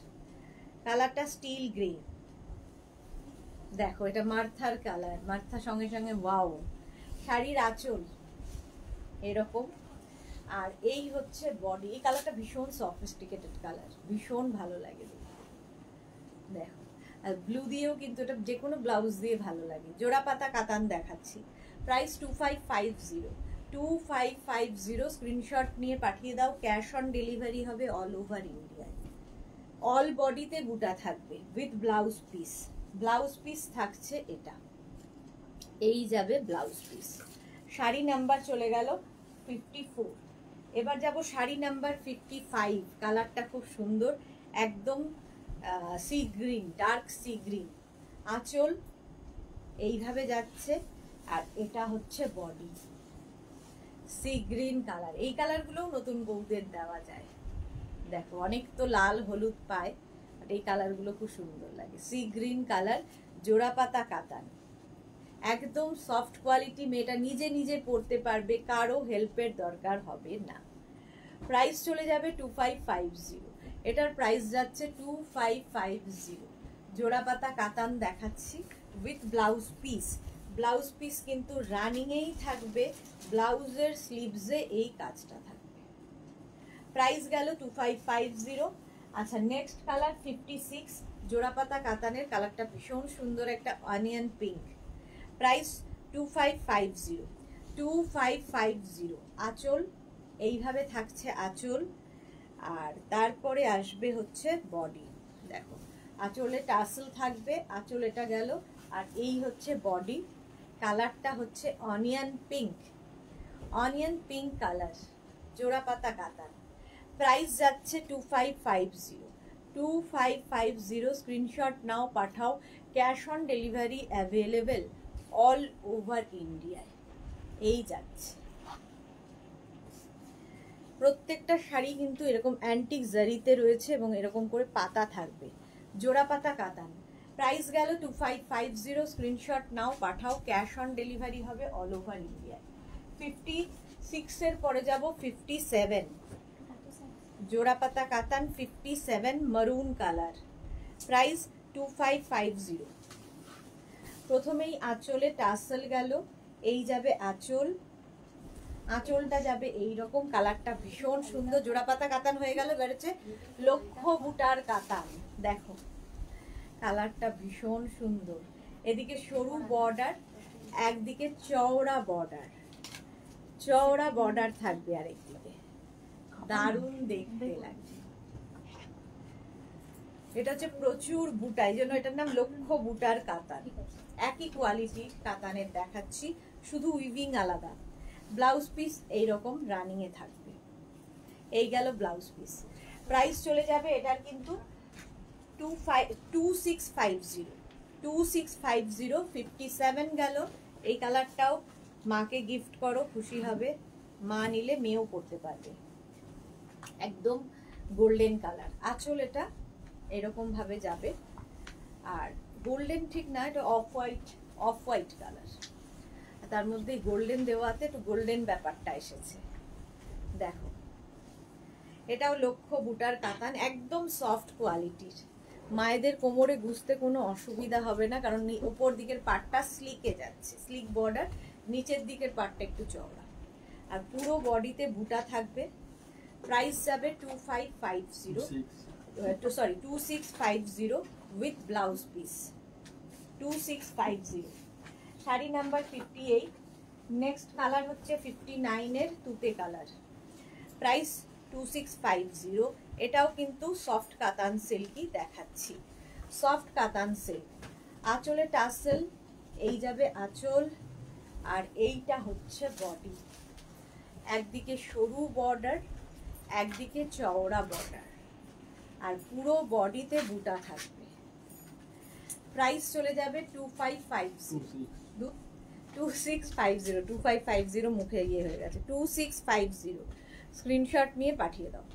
কালারটা স্টিল গ্রে। দেখো এটা মার্থার কালার, মার্থা সঙ্গে সঙ্গে ওয়াও। শাড়ির আঁচল এরকম, আর এই হচ্ছে বডি। এই কালারটা ভীষণ সফিস্টিকেটেড কালার, ভীষণ ভালো লাগে দেখো। আর ব্লু দিয়েও কিন্তু এটা যে কোনো ব্লাউজ দিয়ে ভালো লাগে। জোড়া পাতা কাতান দেখাচ্ছি। প্রাইস 2550, 2550। স্ক্রিনশট নিয়ে পাঠিয়ে দাও। ক্যাশ অন ডেলিভারি হবে অল ওভার ইন্ডিয়ায়। অল বডিতে বুটা থাকবে with blouse piece. Blouse piece থাকছে এটা, এই যাবে ব্লাউজ পিস। শাড়ি নাম্বার চলে গেল 54। এবার যাব শাড়ি নাম্বার 55। কালারটা খুব সুন্দর, একদম sea green, dark sea green. আঁচল এইভাবে যাচ্ছে, আর এটা হচ্ছে বডি সি গ্রিন কালার। এই কালারগুলোও নতুন বউদের দেওয়া যায়। দেখো অনেক তো লাল হলুদ পায়, আর এই কালারগুলো খুব সুন্দর লাগে। সি গ্রিন কালার, জোড়া পাতা কাতান, একদম সফট কোয়ালিটি। মেয়েটা নিজে নিজে পরতে পারবে, কারো হেল্পের দরকার হবে না। প্রাইস চলে যাবে 2550। এটার প্রাইস যাচ্ছে 2550। জোড়া পাতা কাতান দেখাচ্ছি with blouse piece. Blouse piece কিন্তু রানিংয়েই থাকবে, ব্লাউজের স্লিভসে এই কাজটা থাকবে। প্রাইস গেল 2550। আচ্ছা নেক্সট কালার 56, জোড়া পাতা কাতানের। কালারটা ভীষণ সুন্দর, একটা অনিয়ন পিঙ্ক। প্রাইস 2550, 2550। আঁচল এইভাবে থাকছে আঁচল, আর তারপরে আসবে হচ্ছে বডি। দেখো আঁচলে টাসেল থাকবে, আঁচল এটা গেল, আর এই হচ্ছে বডি। কালারটা হচ্ছে onion pink, onion pink colour, জোড়া পাতা কাতান। প্রাইস যাচ্ছে 2550, 2550। স্ক্রিনশট নাও, পাঠাও। Cash on delivery available all ওভার ইন্ডিয়ায়। এই যাচ্ছে। প্রত্যেকটা শাড়ি কিন্তু এরকম অ্যান্টিক জারিতে রয়েছে এবং এরকম করে পাতা থাকবে, জোড়া পাতা কাতান। প্রাইস গেল 2550। স্ক্রিনশট নাও, পাঠাও। ক্যাশ অন ডেলিভারি হবে অল ওভার ইন্ডিয়ায়। 56 এর পরে যাব 57, জোড়া পাতা কাতান 57, মারুন কালার। প্রাইস 2550। প্রথমেই আঁচলে টাসেল গেল, এই যাবে আঁচল। আঁচলটা যাবে এইরকম, কালারটা ভীষণ সুন্দর। জোড়া পাতা কাতান হয়ে গেল, বেরোচ্ছে লক্ষ বুটার কাতান। দেখো কালারটা ভীষণ সুন্দর। এদিকে সরু বর্ডার, একদিকে চওড়া বর্ডার, চওড়া বর্ডার থাকবে আরেকদিকে। দারুণ দেখতে লাগছে। এটা হচ্ছে প্রচুর বুটা, এই জন্য এটার নাম লক্ষ বুটার কাতান। একই কোয়ালিটির কাতানের দেখাচ্ছি, শুধু উইভিং আলাদা। ব্লাউজ পিস এইরকম রানিং এ থাকবে। এই গেল ব্লাউজ পিস। প্রাইস চলে যাবে এটার কিন্তু 2650, 2650। 57 গেল। এই কালারটাও মাকে গিফট করো, খুশি হবে। মা নিলে মেয়েও পরতে পারবে। একদম গোল্ডেন কালার। আঁচল এটা এরকম ভাবে যাবে, আর গোল্ডেন ঠিক না, এটা off white, off white colour, তার মধ্যে গোল্ডেন দেওয়াতে একটু গোল্ডেন ব্যাপারটা এসেছে। দেখো এটাও লক্ষ বুটার কাতান, একদম সফট কোয়ালিটির। মায়েদের কোমরে গুছতে কোনো অসুবিধা হবে না, কারণ উপর দিকের পাটটা স্লিকে যাচ্ছে, স্লিক বর্ডার। নিচের দিকের পাটটা একটু চওড়া, আর পুরো বডিতে বুটা থাকবে। প্রাইস যাবে 2650 with blouse piece. 2650। Sari number 58। Next colour হচ্ছে 59 এর তুতে কালার। প্রাইস 2650। এটাও কিন্তু সফট কাতান সিল্কই দেখাচ্ছি, সফট কাতান সিল্ক। আঁচলে টাসেল, এই যাবে আঁচল, আর এইটা হচ্ছে বডি। একদিকে সরু বর্ডার, একদিকে চওড়া বর্ডার, আর পুরো বডিতে বুটা থাকবে। প্রাইস চলে যাবে 2550, 2550 মুখে ইয়ে হয়ে গেছে, 2650। স্ক্রিনশট নিয়ে পাঠিয়ে দাও।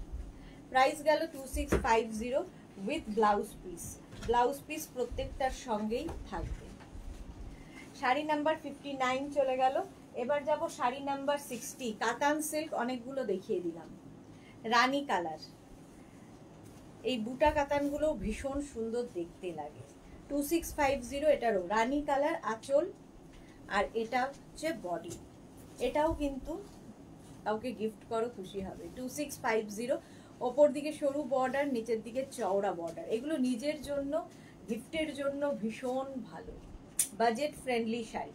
প্রাইস গেল 2650 with blouse piece. Blouse piece প্রত্যেকটার সঙ্গেই থাকবে। শাড়ি নাম্বার 59 চলে গেল। এবার যাব শাড়ি নাম্বার 60। কাতান সিল্ক অনেকগুলো দেখিয়ে দিলাম, রানী কালার। এই বুটা কাতানগুলো ভীষণ সুন্দর দেখতে লাগে। 2650 এটারও রানী কালার আঁচল, আর এটা হচ্ছে বডি। এটাও কিন্তু কাউকে গিফট করো, খুশি হবে। 2650, ওপর দিকে সরু বর্ডার, নিচের দিকে চওড়া বর্ডার। এগুলো নিজের জন্য, গিফটের জন্য ভীষণ ভালো, budget friendly sari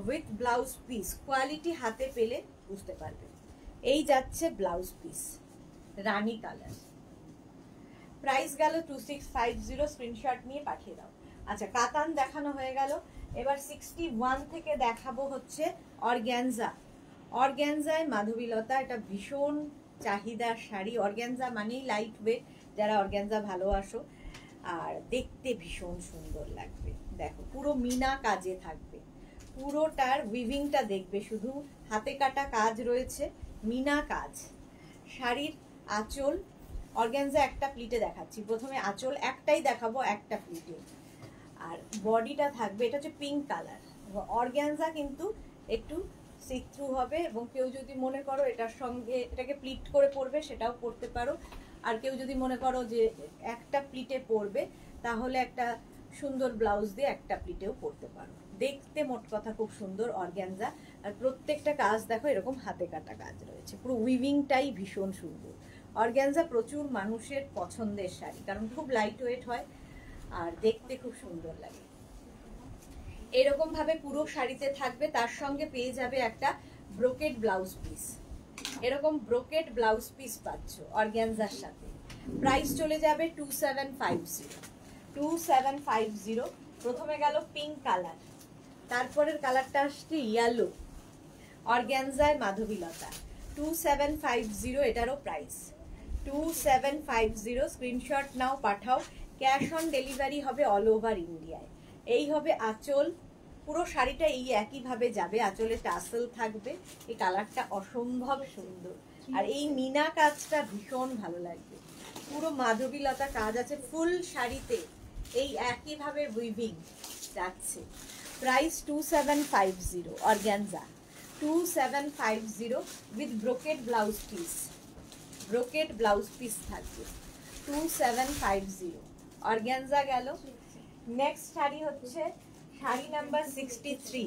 with blouse piece. Quality হাতে পেলে বুঝতে পারবে। এই যাচ্ছে ব্লাউজ পিস, রানী কালার। প্রাইস গেল 2650। স্ক্রিনশট নিয়ে পাঠিয়ে দাও। আচ্ছা, কাতান দেখানো হয়ে গেল। এবার 61 থেকে দেখাবো হচ্ছে অর্গ্যানজা। অর্গ্যানজায় মাধবীলতা, এটা ভীষণ চাহিদার শাড়ি। অর্গ্যানজা মানেই লাইট ওয়েট, যারা অর্গ্যানজা ভালোবাসো, আর দেখতে ভীষণ সুন্দর লাগবে। দেখো পুরো মিনা কাজে থাকবে, পুরোটার উইভিংটা দেখবে, শুধু হাতে কাটা কাজ রয়েছে, মিনা কাজ। শাড়ির আঁচল, অর্গ্যানজা একটা প্লিটে দেখাচ্ছি, প্রথমে আঁচল একটাই দেখাবো একটা প্লিটে, আর বডিটা থাকবে, এটা হচ্ছে পিঙ্ক কালার। অর্গ্যানজা কিন্তু একটু সিথ্রু হবে, এবং কেউ যদি মনে করো এটার সঙ্গে এটাকে প্লিট করে পরবে, সেটাও পরতে পারো। আর কেউ যদি মনে করো যে একটা প্লিটে পরবে, তাহলে একটা সুন্দর ব্লাউজ দিয়ে একটা প্লিটেও পরতে পারো। দেখতে মোট কথা খুব সুন্দর অর্গ্যানজা, আর প্রত্যেকটা কাজ দেখো এরকম হাতে কাটা কাজ রয়েছে, পুরো উইভিংটাই ভীষণ সুন্দর। অর্গ্যানজা প্রচুর মানুষের পছন্দের শাড়ি, কারণ খুব লাইট ওয়েট হয় আর দেখতে খুব সুন্দর লাগে। এরকম ভাবে পুরো শাড়িতে থাকবে, তার সঙ্গে পেয়ে যাবে একটা ব্রোকেড ব্লাউজ পিস। এরকম ব্রোকেড ব্লাউজ পিস পাচ্ছ অর্গ্যানজার সাথে। প্রাইস চলে যাবে 2750। 2750। প্রথমে গেল পিঙ্ক কালার, তারপরের কালারটা আসছে ইয়েলো। অর্গ্যানজায় মাধবীলতা, 2750 এটারও প্রাইস। 2750। স্ক্রিনশট নাও, পাঠাও। ক্যাশ অন ডেলিভারি হবে অল ওভার ইন্ডিয়ায়। এই হবে আঁচল, পুরো শাড়িটা এই একইভাবে যাবে, আঁচলে টাসেল থাকবে। এই কালারটা অসম্ভব সুন্দর, আর এই মিনা কাজটা ভীষণ ভালো লাগবে। পুরো মাধবীলতা কাজ আছে ফুল শাড়িতে, এই একইভাবে উইভিং যাচ্ছে। Price 2750 organza, 2750 with brocade blouse piece. Brocade blouse piece থাকবে। 2750 অর্গ্যানজা গেল। নেক্সট শাড়ি হচ্ছে sari number 63,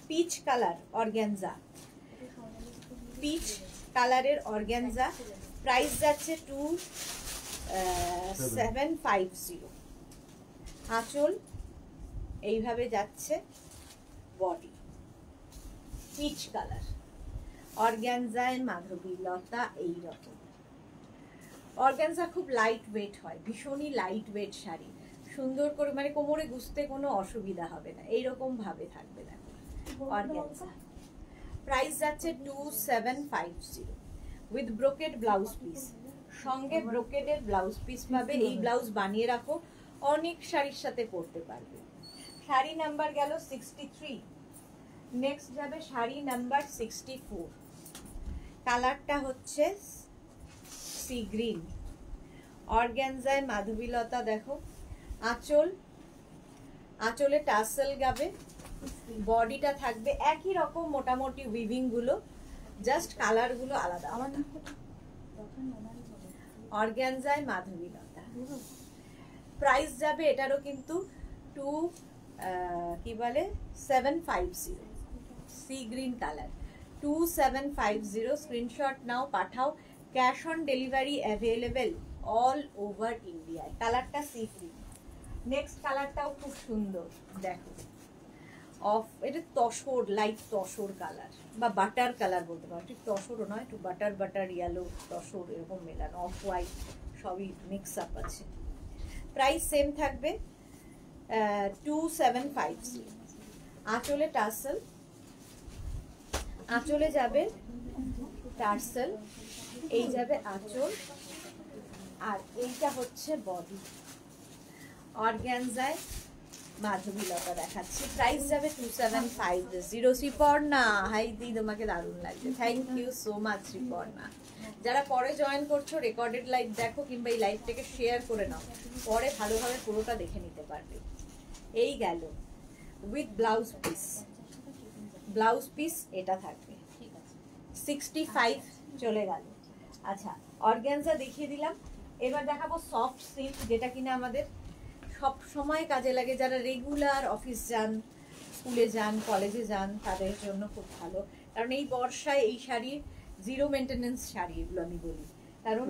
peach colour organza. Peach কালারের অর্গ্যানজা। প্রাইস যাচ্ছে 2750। আঁচল এইভাবে যাচ্ছে, বডি পিচ কালার। অর্গ্যানজায় মাধবীলতা এইরকম। অর্গ্যানজা খুব লাইট ওয়েট হয়, ভীষণই লাইট ওয়েট শাড়ি, সুন্দর করে মানে কোমরে গুছতে কোনো অসুবিধা হবে না, এইরকম ভাবে থাকবে। দেখো অর্গ্যানজা। প্রাইস যাচ্ছে 2750 উইথ ব্রোকেড ব্লাউজ পিস। সঙ্গে ব্রোকেডের ব্লাউজ পিস পাবে। এই ব্লাউজ বানিয়ে রাখো, অনেক শাড়ির সাথে পরতে পারবে। শাড়ি নাম্বার গেল 63। নেক্সট যাবে শাড়ি নাম্বার 64। কালারটা হচ্ছে সি গ্রিন। অর্গ্যানজায় মাধবীলতা। দেখো আঁচল, আঁচলে টাসেল গাবে, বডিটা থাকবে একই রকম মোটামুটি উইভিং গুলো, জাস্ট কালার গুলো আলাদা। আমার অর্গ্যানজায় মাধবীলতা। প্রাইস যাবে এটারও কিন্তু 750। Sea green colour, 2750। স্ক্রিনশট নাও, পাঠাও। Cash on delivery available all ওভার ইন্ডিয়ায়। কালারটা সি গ্রিন। নেক্সট কালারটাও খুব সুন্দর, দেখো অফ, এটা তসর, লাইট তসর কালার বা বাটার কালার বলতে পারো, ঠিক তসরও নয়, একটু বাটার বাটার ইয়েলো তসর এরকম মেলানো, অফ হোয়াইট সবই মিক্স আপ আছে। প্রাইস সেম থাকবে 2750। আঁচলে টার্সেল, আঁচলে যাবে টার্সেল, এই যাবে আঁচল, আর এইটা হচ্ছে বডি। অর্গ্যানজায় মাধবীলতা দেখাচ্ছি, প্রাইস যাবে 2750। শ্রীপর্ণা, হাই দি, তোমাকে দারুণ লাগছে, thank you so much Sreeparna. যারা পরে জয়েন করছো রেকর্ডেড লাইভ দেখো, কিংবা এই লাইভটাকে শেয়ার করে নাও, পরে ভালোভাবে পুরোটা দেখে নিতে পারবে। এই গেল with blouse piece, blouse piece এটা থাকবে 65 চলে গেল। আচ্ছা, অর্গ্যানজা দেখিয়ে দিলাম, এবার দেখাবো সফট সিল্ক, যেটা কিনা আমাদের সব সময় কাজে লাগে, যারা রেগুলার অফিস যান, স্কুলে যান, কলেজে যান, তাদের জন্য খুব ভালো। কারণ এই বর্ষায় এই শাড়ি জিরো মেনটেনেন্স শাড়ি, এগুলো আমি বলি, কারণ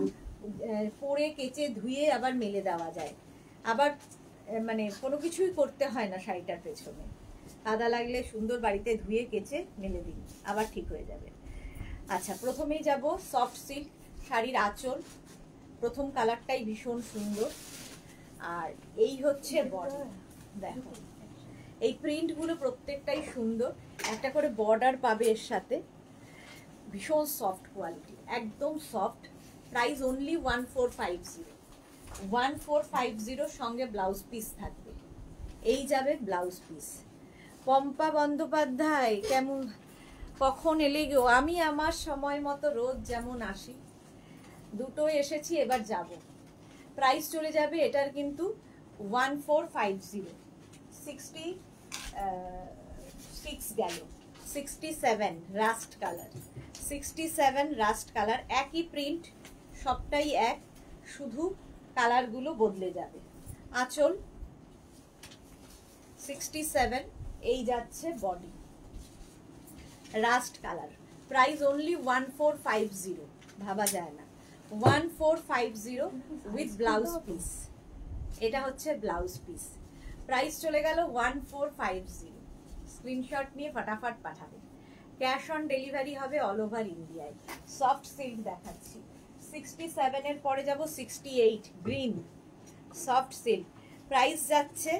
পরে কেচে ধুয়ে আবার মেলে দেওয়া যায়, আবার মানে কোনো কিছুই করতে হয় না শাড়িটার পেছনে। কাদা লাগলে সুন্দর বাড়িতে ধুয়ে কেচে মেলে দিন, আবার ঠিক হয়ে যাবে। আচ্ছা, প্রথমেই যাব সফট সিল্ক শাড়ির আঁচল, প্রথম কালারটাই ভীষণ সুন্দর, আর এই হচ্ছে বডি। দেখো এই প্রিন্টগুলো প্রত্যেকটাই সুন্দর, একটা করে বর্ডার পাবে এর সাথে, ভীষণ সফট কোয়ালিটি, একদম সফট। Price only 1450। 1450 সঙ্গে ব্লাউজ পিস থাকবে। এই যাবে ব্লাউজ পিস। পম্পা বন্দ্যোপাধ্যায়, কেমন, কখন এলে গো? আমি আমার সময় মতো রোজ যেমন আসি, দুটো এসেছি, এবার যাব। প্রাইস চলে যাবে এটার কিন্তু 1450। 66 গেল, 67 রাস্ট কালার, 67 রাস্ট কালার, একই প্রিন্ট, সবটাই এক, শুধু কালারগুলো বদলে যাবে। আঁচল 67, এই যাচ্ছে body, rushed colour. Price only 1450, ভাবা যায় না, 1450 উইথ ব্লাউজ পিস। এটা হচ্ছে ব্লাউজ পিস। প্রাইস চলে গেল 1450। স্ক্রিনশট নিয়ে ফটাফট পাঠাবে। ক্যাশ অন ডেলিভারি হবে অল ওভার ইন্ডিয়ায়। সফট সিল্ক দেখাচ্ছি, 67 এর পরে যাব 68 গ্রিন সফট সিল্ক। প্রাইস যাচ্ছে,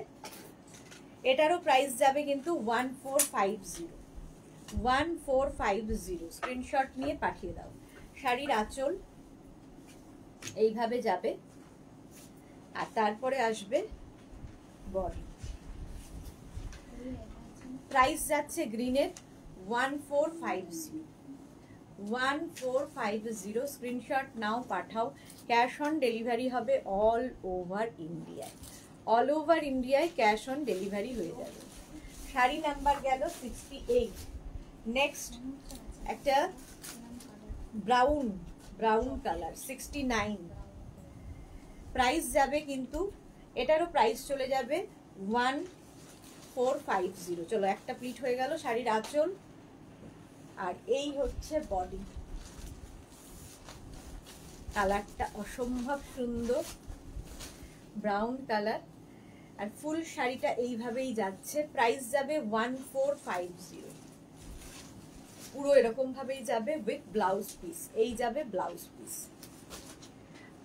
এটারও প্রাইস যাবে কিন্তু 1450। 1450 স্ক্রিনশট নিয়ে পাঠিয়ে দাও। শাড়ির আঁচল এইভাবে যাবে, আর তারপরে আসবে বডি। প্রাইস যাচ্ছে গ্রিনের 1450। 1450 স্ক্রিনশট নাও, পাঠাও। ক্যাশ অন ডেলিভারি হবে অল ওভার ইন্ডিয়ায়। অল ওভার ইন্ডিয়ায় ক্যাশ অন ডেলিভারি হয়ে যাবে। শাড়ি নাম্বার গেল 68। নেক্সট একটা ব্রাউন কালার 69। প্রাইস যাবে কিন্তু, এটারও প্রাইস চলে যাবে 1450। চলো, একটা প্লিট হয়ে গেল। শাড়ির আঁচল, আর এই হচ্ছে বডি। কালারটা অসম্ভব সুন্দর, ব্রাউন কালার, আর ফুল শাড়িটা এইভাবেই যাচ্ছে। প্রাইস যাবে 1450, পুরো এরকম ভাবেই যাবে উইথ ব্লাউজ পিস। এই যাবে ব্লাউজ পিস।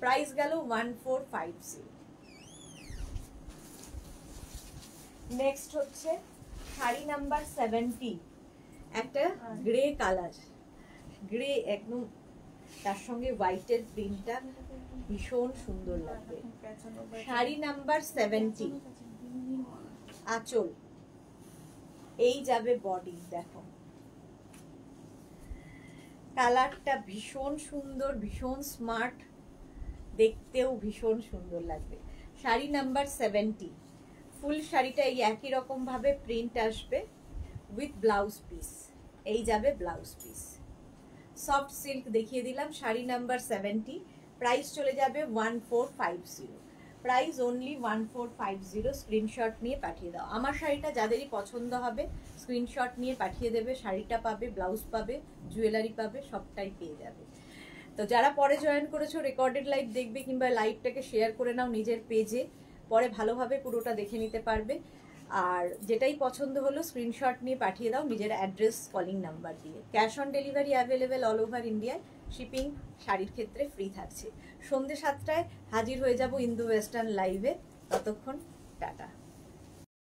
প্রাইস গেল 1450। নেক্সট হচ্ছে শাড়ি নাম্বার 70, একটা গ্রে কালার, গ্রে একদম, তার সঙ্গে হোয়াইটের প্রিন্টটা ভীষণ সুন্দর লাগবে। শাড়ি নাম্বার 70, আঁচল, এই যাবে বডি। দেখো কালারটা ভীষণ সুন্দর, ভীষণ স্মার্ট, দেখতেও ভীষণ সুন্দর লাগবে। শাড়ি নাম্বার 70, ফুল শাড়িটা এই একই রকম ভাবে প্রিন্ট আসবে উইথ ব্লাউজ পিস। এই যাবে ব্লাউজ পিস। সফট সিল্ক দেখিয়ে দিলাম। শাড়ি নাম্বার 70, প্রাইস চলে যাবে 1450। Price only 1450। স্ক্রিনশট নিয়ে পাঠিয়ে দাও। আমার শাড়িটা যাদেরই পছন্দ হবে স্ক্রিনশট নিয়ে পাঠিয়ে দেবে। শাড়িটা পাবে, ব্লাউজ পাবে, জুয়েলারি পাবে, সবটাই পেয়ে যাবে। তো যারা পরে জয়েন করেছো রেকর্ডেড লাইভ দেখবে, কিংবা লাইভটাকে শেয়ার করে নাও নিজের পেজে, পরে ভালোভাবে পুরোটা দেখে নিতে পারবে। আর যেটাই পছন্দ হলো স্ক্রিনশট নিয়ে পাঠিয়ে দাও নিজের অ্যাড্রেস, কলিং নাম্বার দিয়ে। Cash on delivery available all ওভার ইন্ডিয়ায়। শিপিং শাড়ির ক্ষেত্রে ফ্রি থাকছে। সন্ধ্যে 7টায় হাজির হয়ে যাব ইন্দো ওয়েস্টার্ন লাইভে। ততক্ষণ টাটা।